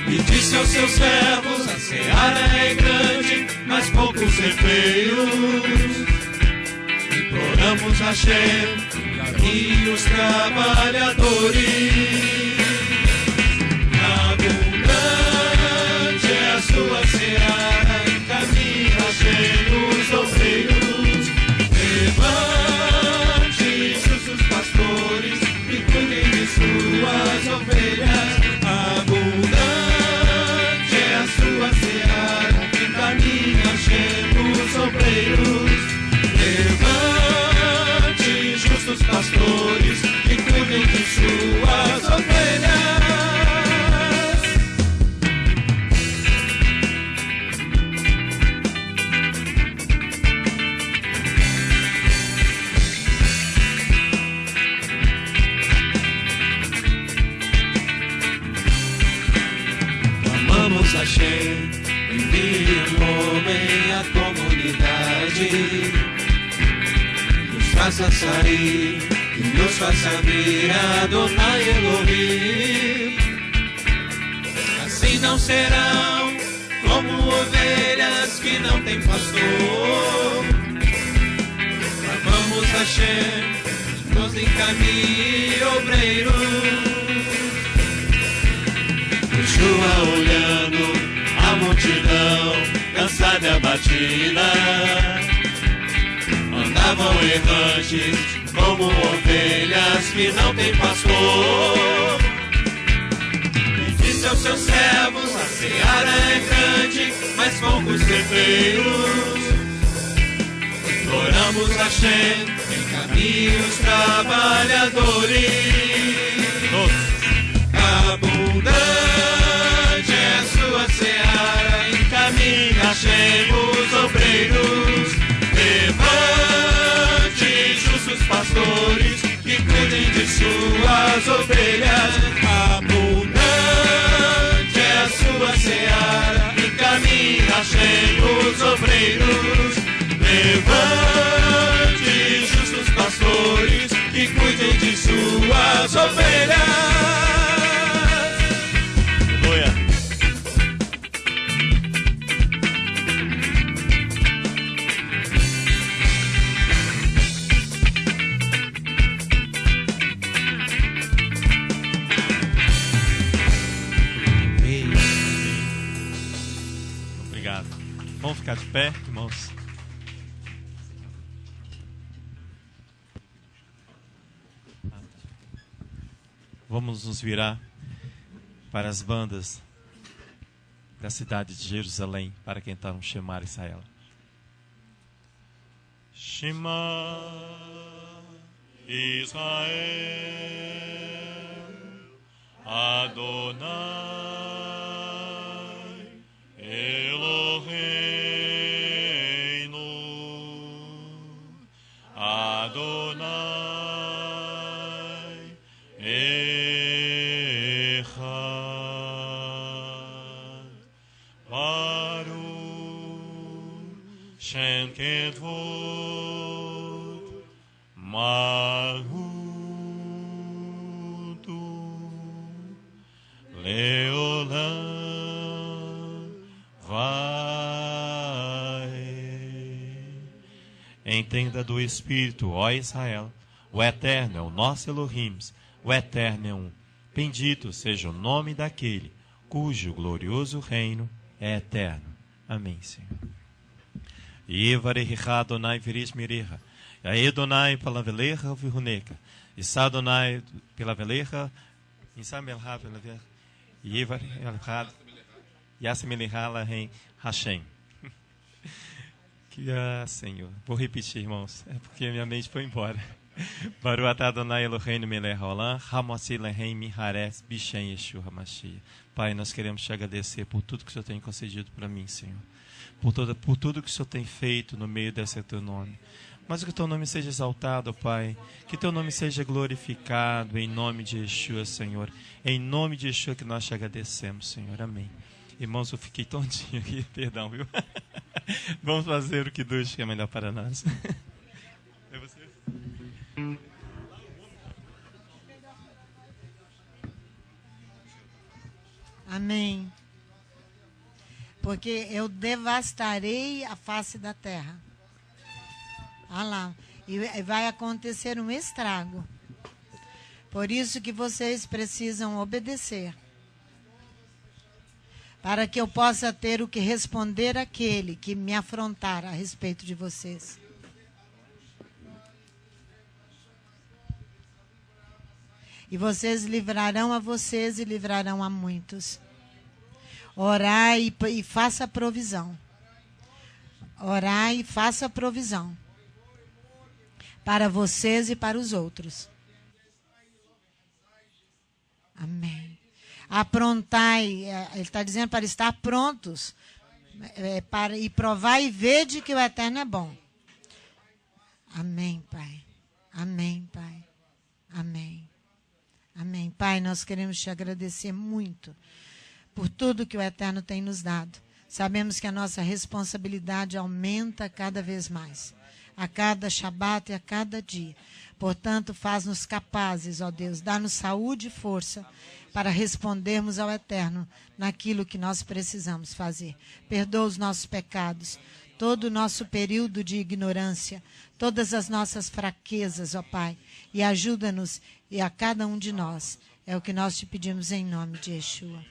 Speaker 4: E disse aos seus servos: a seara é grande, mas poucos ceifeiros. Imploramos a Hashem, e os trabalhadores. Abundante é a sua seara, encaminha os obreiros. Levante justos pastores e cuidem de suas ovelhas. Abundante é a sua seara, encaminha os obreiros. Levante justos pastores e cuidem de suas ovelhas. Hashem, envie um homem à comunidade, nos faça sair e nos faça vir a Adonai Elohim. Assim não serão como ovelhas que não têm pastor. Clamamos a Hashem, nos encaminhe obreiros. Yeshua olhando a multidão cansada e abatida, andavam errantes como ovelhas que não têm pastor. E disse aos seus servos: a seara é grande, mas poucos ceifeiros. Imploramos a Hashem, encaminhe os trabalhadores. Abundante é a sua seara, encaminha Hashem os obreiros. Levante justos pastores que cuidem de suas ovelhas. Abundante é a sua seara, encaminha Hashem os obreiros. Levante justos pastores que cuidem de suas ovelhas.
Speaker 3: Vamos ficar de pé, irmãos. Vamos nos virar para as bandas da cidade de Jerusalém para cantar um Shema Israel. Shema Israel, Adonai, Eloheinu, Adonai, Echad, Baruch, Shem Kedvot, Malhutu, Leolam, vai. Entenda do Espírito, ó Israel, o Eterno é o nosso Elohim, o Eterno é um. Bendito seja o nome daquele cujo glorioso reino é eterno. Amém, Senhor. Yevarecha Adonai virish miricha. Yaedonai palavelecha vihuneca. Isadonai palavelecha. Isamelha palavelecha. Yevarecha. Yasemelecha lahem Hashem. Que Senhor. Vou repetir, irmãos. É porque minha mente foi embora. Baruch Adonai Eloheinu melech haolam, Hamasi lehem mihares bishem Yeshua HaMashiach. Pai, nós queremos te agradecer por tudo que o Senhor tem concedido para mim, Senhor. Por tudo que o Senhor tem feito no meio desse teu nome. Mas que o teu nome seja exaltado, Pai. Que teu nome seja glorificado em nome de Yeshua, Senhor. Em nome de Yeshua que nós te agradecemos, Senhor. Amém. Irmãos, eu fiquei tontinho aqui, perdão, viu? Vamos fazer o que Deus quer melhor para nós. É você?
Speaker 1: Amém. Porque eu devastarei a face da terra. Ah lá. E vai acontecer um estrago. Por isso que vocês precisam obedecer. Para que eu possa ter o que responder àquele que me afrontar a respeito de vocês. E vocês livrarão a vocês e livrarão a muitos. Orai e faça provisão. Orai e faça provisão. Para vocês e para os outros. Amém. Aprontai, ele está dizendo para estar prontos. E provar e ver de que o Eterno é bom. Amém, Pai. Amém, Pai. Amém. Amém. Pai, nós queremos te agradecer muito por tudo que o Eterno tem nos dado. Sabemos que a nossa responsabilidade aumenta cada vez mais, a cada Shabat e a cada dia. Portanto, faz-nos capazes, ó Deus, dá-nos saúde e força para respondermos ao Eterno naquilo que nós precisamos fazer. Perdoa os nossos pecados, todo o nosso período de ignorância, todas as nossas fraquezas, ó Pai, e ajuda-nos e a cada um de nós. É o que nós te pedimos em nome de Yeshua.